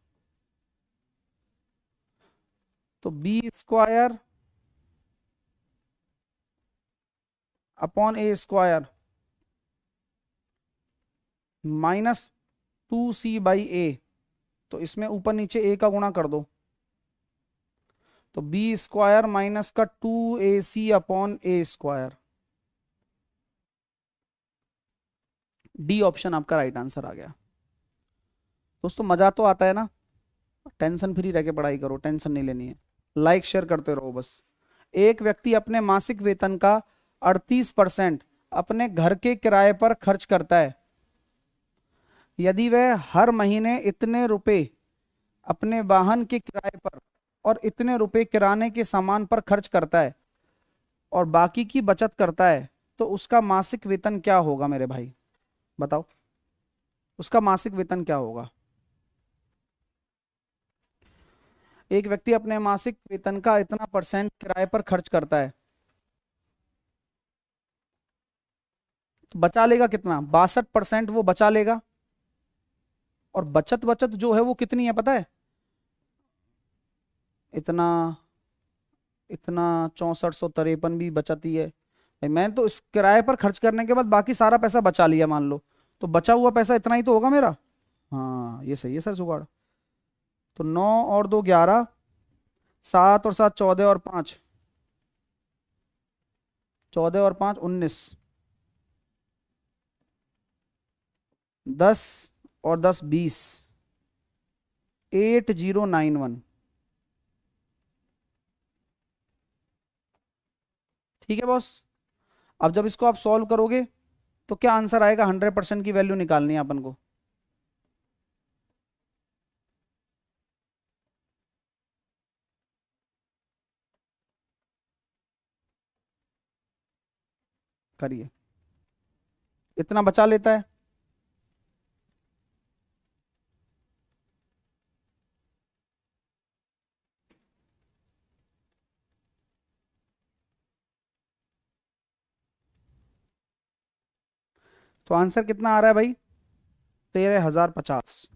तो b square upon a square -2c/a, तो इसमें ऊपर नीचे a का गुणा कर दो, तो b स्क्वायर माइनस का 2ac/a स्क्वायर। डी ऑप्शन आपका राइट आंसर आ गया। दोस्तों मजा तो आता है ना, टेंशन फ्री रह के पढ़ाई करो, टेंशन नहीं लेनी है, लाइक शेयर करते रहो बस। एक व्यक्ति अपने मासिक वेतन का 38% अपने घर के किराए पर खर्च करता है। यदि वह हर महीने इतने रुपए अपने वाहन के किराए पर और इतने रुपए किराने के सामान पर खर्च करता है और बाकी की बचत करता है, तो उसका मासिक वेतन क्या होगा मेरे भाई? बताओ, उसका मासिक वेतन क्या होगा? एक व्यक्ति अपने मासिक वेतन का इतना परसेंट किराए पर खर्च करता है, तो बचा लेगा कितना? 62% वो बचा लेगा। और बचत बचत जो है वो कितनी है पता है? इतना, इतना 6453 भी बचत ही है भाई। मैंने तो इस किराए पर खर्च करने के बाद बाकी सारा पैसा बचा लिया मान लो, तो बचा हुआ पैसा इतना ही तो होगा मेरा। हाँ ये सही है सर जुगाड़। तो 9 और 2 11, 7 और 7 14 और 5, 14 और 5 19, 10 और 10 20, 8091। ठीक है बॉस, अब जब इसको आप सॉल्व करोगे तो क्या आंसर आएगा? 100% की वैल्यू निकालनी है अपन को। करिए, इतना बचा लेता है। तो आंसर कितना आ रहा है भाई? 13,050।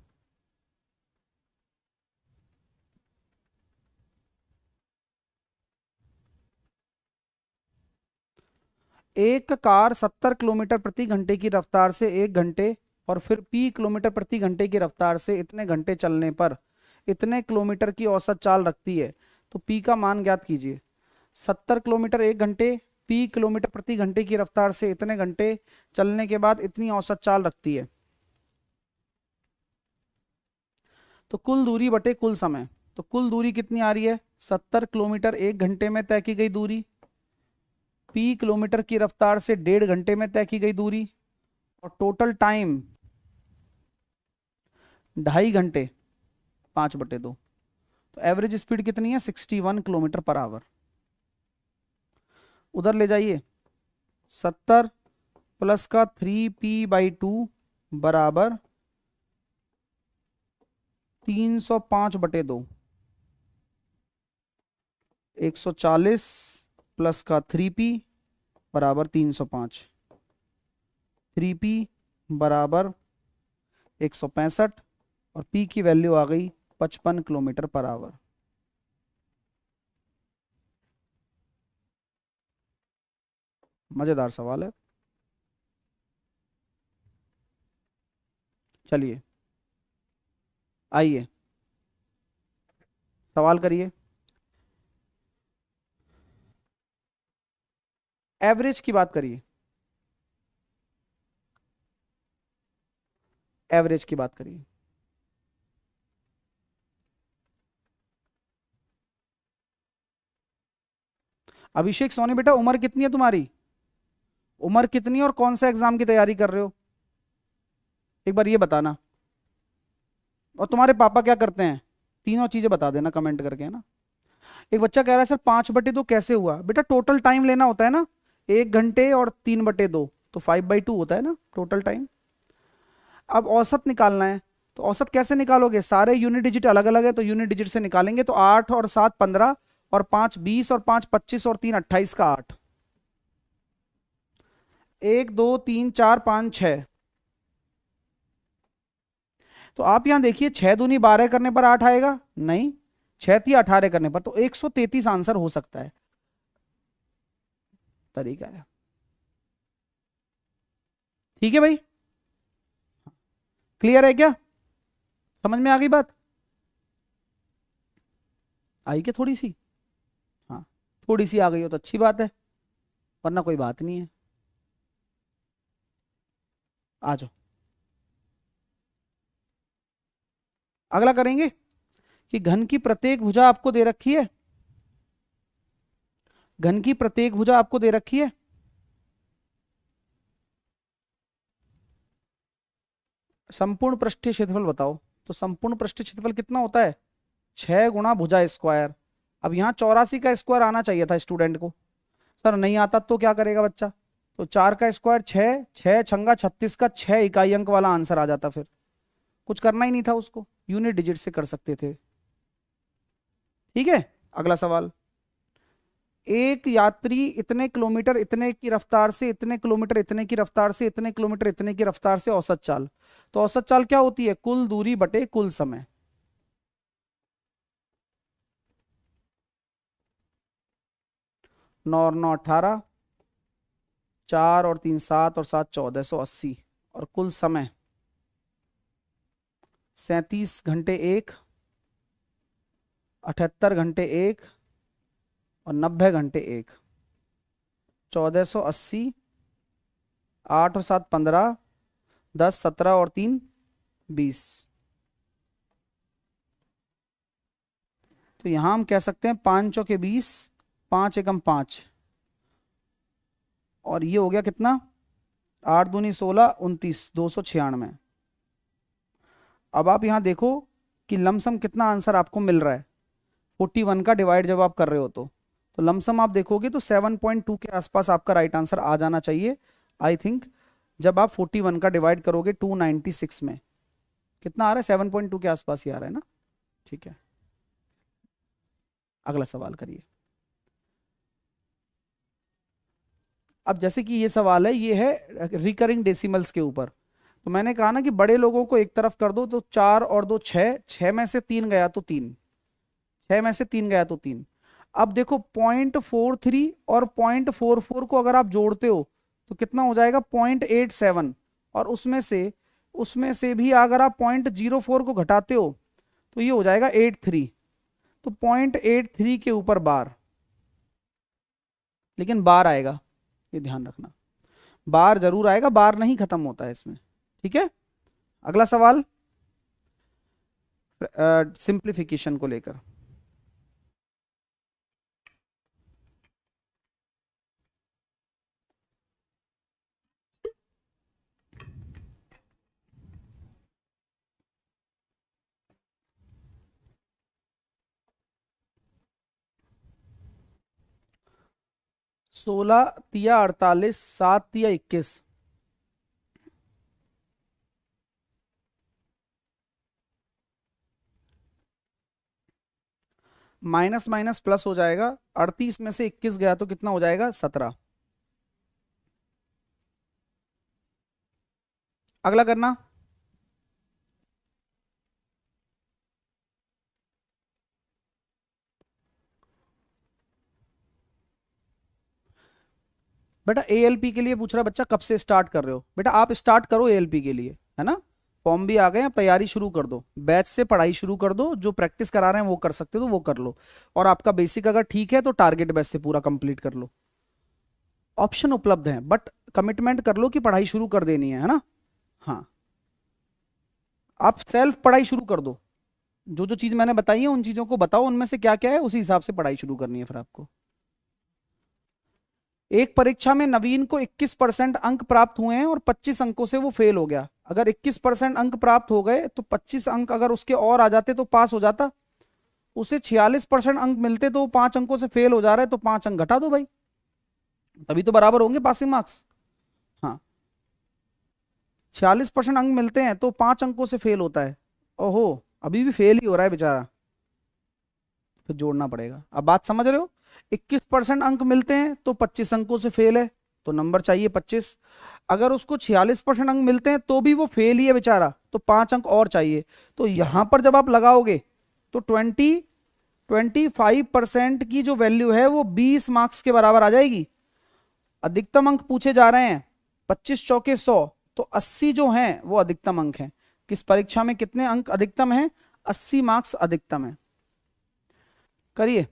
एक कार 70 किलोमीटर प्रति घंटे की रफ्तार से 1 घंटे और फिर पी किलोमीटर प्रति घंटे की रफ्तार से इतने घंटे चलने पर इतने किलोमीटर की औसत चाल रखती है। तो पी का मान ज्ञात कीजिए। 70 किलोमीटर 1 घंटे, पी किलोमीटर प्रति घंटे की रफ्तार से इतने घंटे चलने के बाद इतनी औसत चाल रखती है। तो कुल दूरी बटे कुल समय। तो कुल दूरी कितनी आ रही है? 70 किलोमीटर 1 घंटे में तय की गई दूरी, पी किलोमीटर की रफ्तार से 1.5 घंटे में तय की गई दूरी, और टोटल टाइम 2.5 घंटे, 5/2। तो एवरेज स्पीड कितनी है? 61 किलोमीटर पर आवर। उधर ले जाइए। 70 प्लस का 3p/2 बराबर 305/2। 140 प्लस का 3p बराबर 305। 3p बराबर 165 और p की वैल्यू आ गई 55 किलोमीटर पर आवर। मजेदार सवाल है। चलिए आइए सवाल करिए। एवरेज की बात करिए, एवरेज की बात करिए। अभिषेक सोनी बेटा, उम्र कितनी है तुम्हारी? उम्र कितनी है और कौन सा एग्जाम की तैयारी कर रहे हो? एक बार ये बताना। और तुम्हारे पापा क्या करते हैं? तीनों चीजें बता देना कमेंट करके, है ना। एक बच्चा कह रहा है सर 5/2 कैसे हुआ? बेटा टोटल टाइम लेना होता है ना, 1 घंटे और 3/2, तो 5/2 होता है ना टोटल टाइम। अब औसत निकालना है, तो औसत कैसे निकालोगे? सारे यूनिट डिजिट अलग अलग है तो यूनिट डिजिट से निकालेंगे। तो 8 और 7 15 और 5 20 और 5 25 और 3 28 का 8। 1 2 3 4 5 6। तो आप यहां देखिए, 6 दूनी 12 करने पर 8 आएगा? नहीं, 6 3 18 करने पर, तो 133 आंसर हो सकता है। तरीका है। ठीक है भाई, क्लियर है क्या? समझ में आ गई बात? आई क्या थोड़ी सी? हाँ, थोड़ी सी आ गई हो तो अच्छी बात है, वरना कोई बात नहीं है। आ जाओ, अगला करेंगे कि घन की प्रत्येक भुजा आपको दे रखी है। घन की प्रत्येक भुजा आपको दे रखी है। संपूर्ण पृष्ठीय क्षेत्रफल बताओ। तो संपूर्ण पृष्ठीय क्षेत्रफल कितना होता है? 6 गुणा भुजा स्क्वायर। अब यहाँ 84 का स्क्वायर आना चाहिए था स्टूडेंट को। सर नहीं आता तो क्या करेगा बच्चा? तो 4 का स्क्वायर 6, 6 छंगा 36 का 6 इकाई अंक वाला आंसर आ जाता। फिर कुछ करना ही नहीं था उसको, यूनिट डिजिट से कर सकते थे। ठीक है, अगला सवाल। एक यात्री इतने किलोमीटर इतने की रफ्तार से इतने किलोमीटर इतने की रफ्तार से इतने किलोमीटर इतने की रफ्तार से औसत चाल। तो औसत चाल क्या होती है? कुल दूरी बटे कुल समय। नौ और 9 18, 4 और 3 7 और 7 1480, और कुल समय 37 घंटे 1, 78 घंटे 1 और 90 घंटे 1। 1480, 8 और 7 15, 10 17 और 3 20। तो यहां हम कह सकते हैं 5 चौके 20, 5 एकम 5, और ये हो गया कितना? 8 दूनी 16, 29, 296। अब आप यहां देखो कि लमसम कितना आंसर आपको मिल रहा है। 41 का डिवाइड जब आप कर रहे हो तो लमसम आप देखोगे तो 7.2 के आसपास आपका राइट आंसर आ जाना चाहिए आई थिंक। जब आप 41 का डिवाइड करोगे 296 में, कितना आ रहा है? 7.2 के आसपास ही आ रहा है ना। ठीक है, अगला सवाल करिए। अब जैसे कि ये सवाल है, ये है रिकरिंग डेसिमल्स के ऊपर। तो मैंने कहा ना कि बड़े लोगों को एक तरफ कर दो, तो 4 और 2 6, 6 में से 3 गया तो 3, 6 में से 3 गया तो 3। अब देखो 0.43 और 0.44 को अगर आप जोड़ते हो तो कितना हो जाएगा 0.87, और उसमें से भी अगर आप 0.04 को घटाते हो तो ये हो जाएगा 83। तो 0.83 के ऊपर बार, लेकिन बार आएगा, ये ध्यान रखना, बार जरूर आएगा, बार नहीं खत्म होता है इसमें। ठीक है, अगला सवाल सिंप्लीफिकेशन को लेकर। सोलह तिया 48, 7 तिया 21। माइनस माइनस प्लस हो जाएगा, 38 में से 21 गया तो कितना हो जाएगा 17। अगला करना। बेटा एएलपी के लिए पूछ रहा बच्चा कब से स्टार्ट कर रहे हो, बेटा आप स्टार्ट करो एएलपी के लिए, है ना, फॉर्म भी आ गए, अब तैयारी शुरू कर दो, बैच से पढ़ाई शुरू कर दो, जो प्रैक्टिस करा रहे हैं वो कर सकते हो तो वो कर लो, और आपका बेसिक अगर ठीक है तो टारगेट बैच से पूरा कंप्लीट कर लो। ऑप्शन उपलब्ध हैं, बट कमिटमेंट कर लो कि पढ़ाई शुरू कर देनी है ना। हाँ, आप सेल्फ पढ़ाई शुरू कर दो, जो जो चीज मैंने बताई है उन चीजों को बताओ, उनमें से क्या क्या है, उसी हिसाब से पढ़ाई शुरू करनी है फिर आपको। एक परीक्षा में नवीन को 21% अंक प्राप्त हुए हैं और 25 अंकों से वो फेल हो गया। अगर 21% अंक प्राप्त हो गए तो 25 अंक अगर उसके और आ जाते तो पास हो जाता। उसे 46% अंक मिलते तो वो 5 अंकों से फेल हो जा रहा है, तो 5 अंक घटा दो भाई, तभी तो बराबर होंगे पासिंग मार्क्स। हाँ, 46% अंक मिलते हैं तो 5 अंकों से फेल होता है, ओहो अभी भी फेल ही हो रहा है बेचारा, फिर जोड़ना पड़ेगा। अब बात समझ रहे हो, 21% अंक मिलते हैं तो 25 अंकों से फेल है, तो नंबर चाहिए 25। अगर उसको 46% अंक मिलते हैं तो भी वो फेल ही है बेचारा, तो 5 अंक और चाहिए। तो यहां पर जब आप लगाओगे तो 25% की जो वैल्यू है वो 20 मार्क्स के बराबर आ जाएगी। अधिकतम अंक पूछे जा रहे हैं 25 चौके 100, तो 80 जो हैं वो अधिकतम अंक हैं। किस परीक्षा में कितने अंक अधिकतम हैं, 80 मार्क्स अधिकतम है। करिए,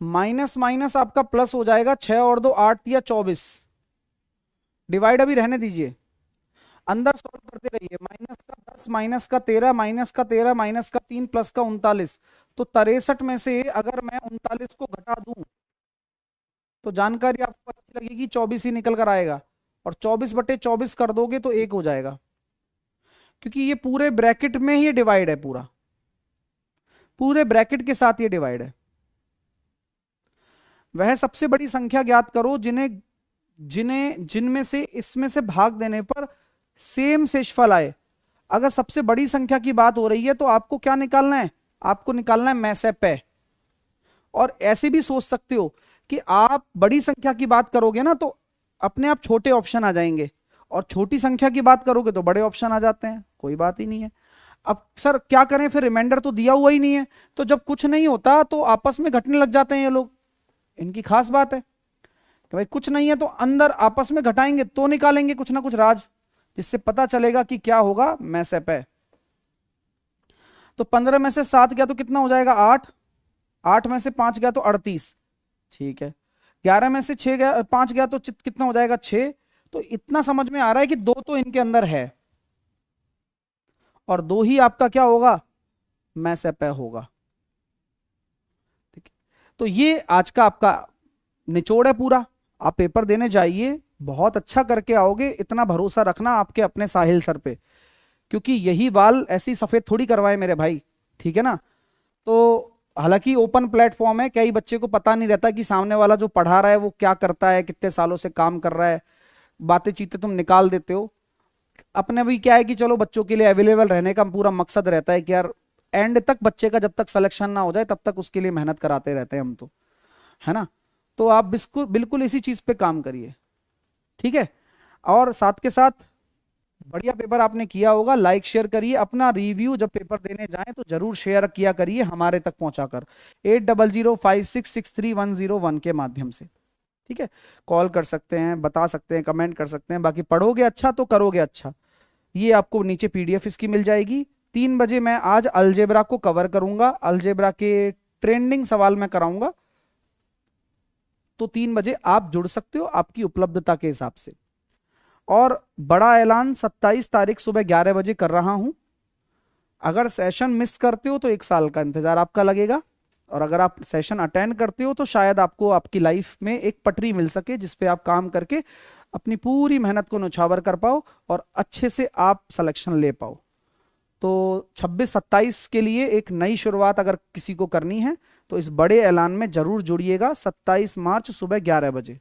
माइनस माइनस आपका प्लस हो जाएगा, 6 और 2 8 या 24, डिवाइड अभी रहने दीजिए, अंदर सॉल्व करते रहिए। माइनस का 10, माइनस का 13, माइनस का 13, माइनस का 3, प्लस का 39, तो 63 में से अगर मैं 39 को घटा दूं तो जानकारी आपको अच्छी लगेगी, 24 ही निकल कर आएगा, और 24/24 कर दोगे तो 1 हो जाएगा, क्योंकि ये पूरे ब्रैकेट में ही डिवाइड है, पूरा पूरे ब्रैकेट के साथ ये डिवाइड है। वह सबसे बड़ी संख्या ज्ञात करो जिन्हें जिन्हें जिनमें से इसमें से भाग देने पर सेम शेषफल आए। अगर सबसे बड़ी संख्या की बात हो रही है तो आपको क्या निकालना है, आपको निकालना है में से पे। और ऐसे भी सोच सकते हो कि आप बड़ी संख्या की बात करोगे ना तो अपने आप छोटे ऑप्शन आ जाएंगे, और छोटी संख्या की बात करोगे तो बड़े ऑप्शन आ जाते हैं, कोई बात ही नहीं है। अब सर क्या करें, फिर रिमाइंडर तो दिया हुआ ही नहीं है, तो जब कुछ नहीं होता तो आपस में घटने लग जाते हैं ये लोग, इनकी खास बात है कि भाई कुछ नहीं है तो अंदर आपस में घटाएंगे तो निकालेंगे कुछ ना कुछ राज, जिससे पता चलेगा कि क्या होगा में से पे। तो 15 में से 7 गया तो कितना हो जाएगा 8, 8 में से 5 गया तो 38, ठीक है। 11 में से 6 गया 5 गया तो कितना हो जाएगा 6। तो इतना समझ में आ रहा है कि 2 तो इनके अंदर है, और 2 ही आपका क्या होगा में से पे होगा। ठीक है, तो ये आज का आपका निचोड़ है पूरा। आप पेपर देने जाइए, बहुत अच्छा करके आओगे, इतना भरोसा रखना आपके अपने साहिल सर पे, क्योंकि यही बाल ऐसी सफेद थोड़ी करवाए मेरे भाई, ठीक है ना। तो हालांकि ओपन प्लेटफॉर्म है, कई बच्चे को पता नहीं रहता कि सामने वाला जो पढ़ा रहा है वो क्या करता है, कितने सालों से काम कर रहा है, बातें चीतें तुम निकाल देते हो। अपने भी क्या है कि चलो बच्चों के लिए अवेलेबल रहने का पूरा मकसद रहता है कि यार एंड तक बच्चे का जब तक सिलेक्शन ना हो जाए तब तक उसके लिए मेहनत कराते रहते हैं हम तो, है ना। तो आप बिल्कुल बिल्कुल इसी चीज पे काम करिए। ठीक है। और साथ के साथ बढ़िया पेपर आपने किया होगा, लाइक शेयर करिए। अपना रिव्यू जब पेपर देने जाएं तो जरूर शेयर किया करिए हमारे तक पहुंचाकर 8005663101 के माध्यम से। ठीक है, कॉल कर सकते हैं, बता सकते हैं, कमेंट कर सकते हैं। बाकी पढ़ोगे अच्छा तो करोगे अच्छा। ये आपको नीचे पीडीएफ इसकी मिल जाएगी। 3 बजे मैं आज अलजेब्रा को कवर करूंगा, अलजेब्रा के ट्रेंडिंग सवाल मैं कराऊंगा। तो 3 बजे आप जुड़ सकते हो आपकी उपलब्धता के हिसाब से। और बड़ा ऐलान 27 तारीख सुबह 11 बजे कर रहा हूं। अगर सेशन मिस करते हो तो 1 साल का इंतजार आपका लगेगा, और अगर आप सेशन अटेंड करते हो तो शायद आपको आपकी लाइफ में एक पटरी मिल सके जिस पे आप काम करके अपनी पूरी मेहनत को न्यौछावर कर पाओ और अच्छे से आप सिलेक्शन ले पाओ। तो 26-27 के लिए एक नई शुरुआत अगर किसी को करनी है तो इस बड़े ऐलान में जरूर जुड़िएगा। 27 मार्च सुबह 11 बजे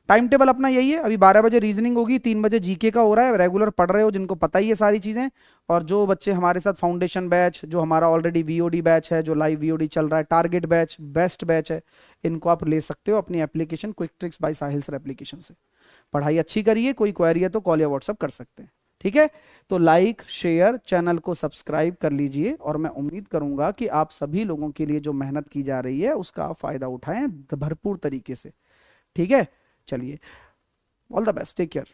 टाइम टेबल अपना यही है। अभी 12 बजे रीजनिंग होगी, 3 बजे जीके का हो रहा है। रेगुलर पढ़ रहे हो जिनको पता ही है सारी चीजें, और जो बच्चे हमारे साथ फाउंडेशन बैच, जो हमारा ऑलरेडी वीओडी बैच है, जो लाइव वीओडी चल रहा है, टारगेट बैच, बेस्ट बैच है, इनको आप ले सकते हो अपनी एप्लीकेशन क्विक ट्रिक्स बाय साहिल सर एप्लीकेशन से। पढ़ाई अच्छी करिए, कोई क्वेरी है तो कॉल या व्हाट्सअप कर सकते हैं। ठीक है, तो लाइक शेयर, चैनल को सब्सक्राइब कर लीजिए, और मैं उम्मीद करूंगा कि आप सभी लोगों के लिए जो मेहनत की जा रही है उसका आप फायदा उठाएं भरपूर तरीके से। ठीक है, चलिए, all the best, take care.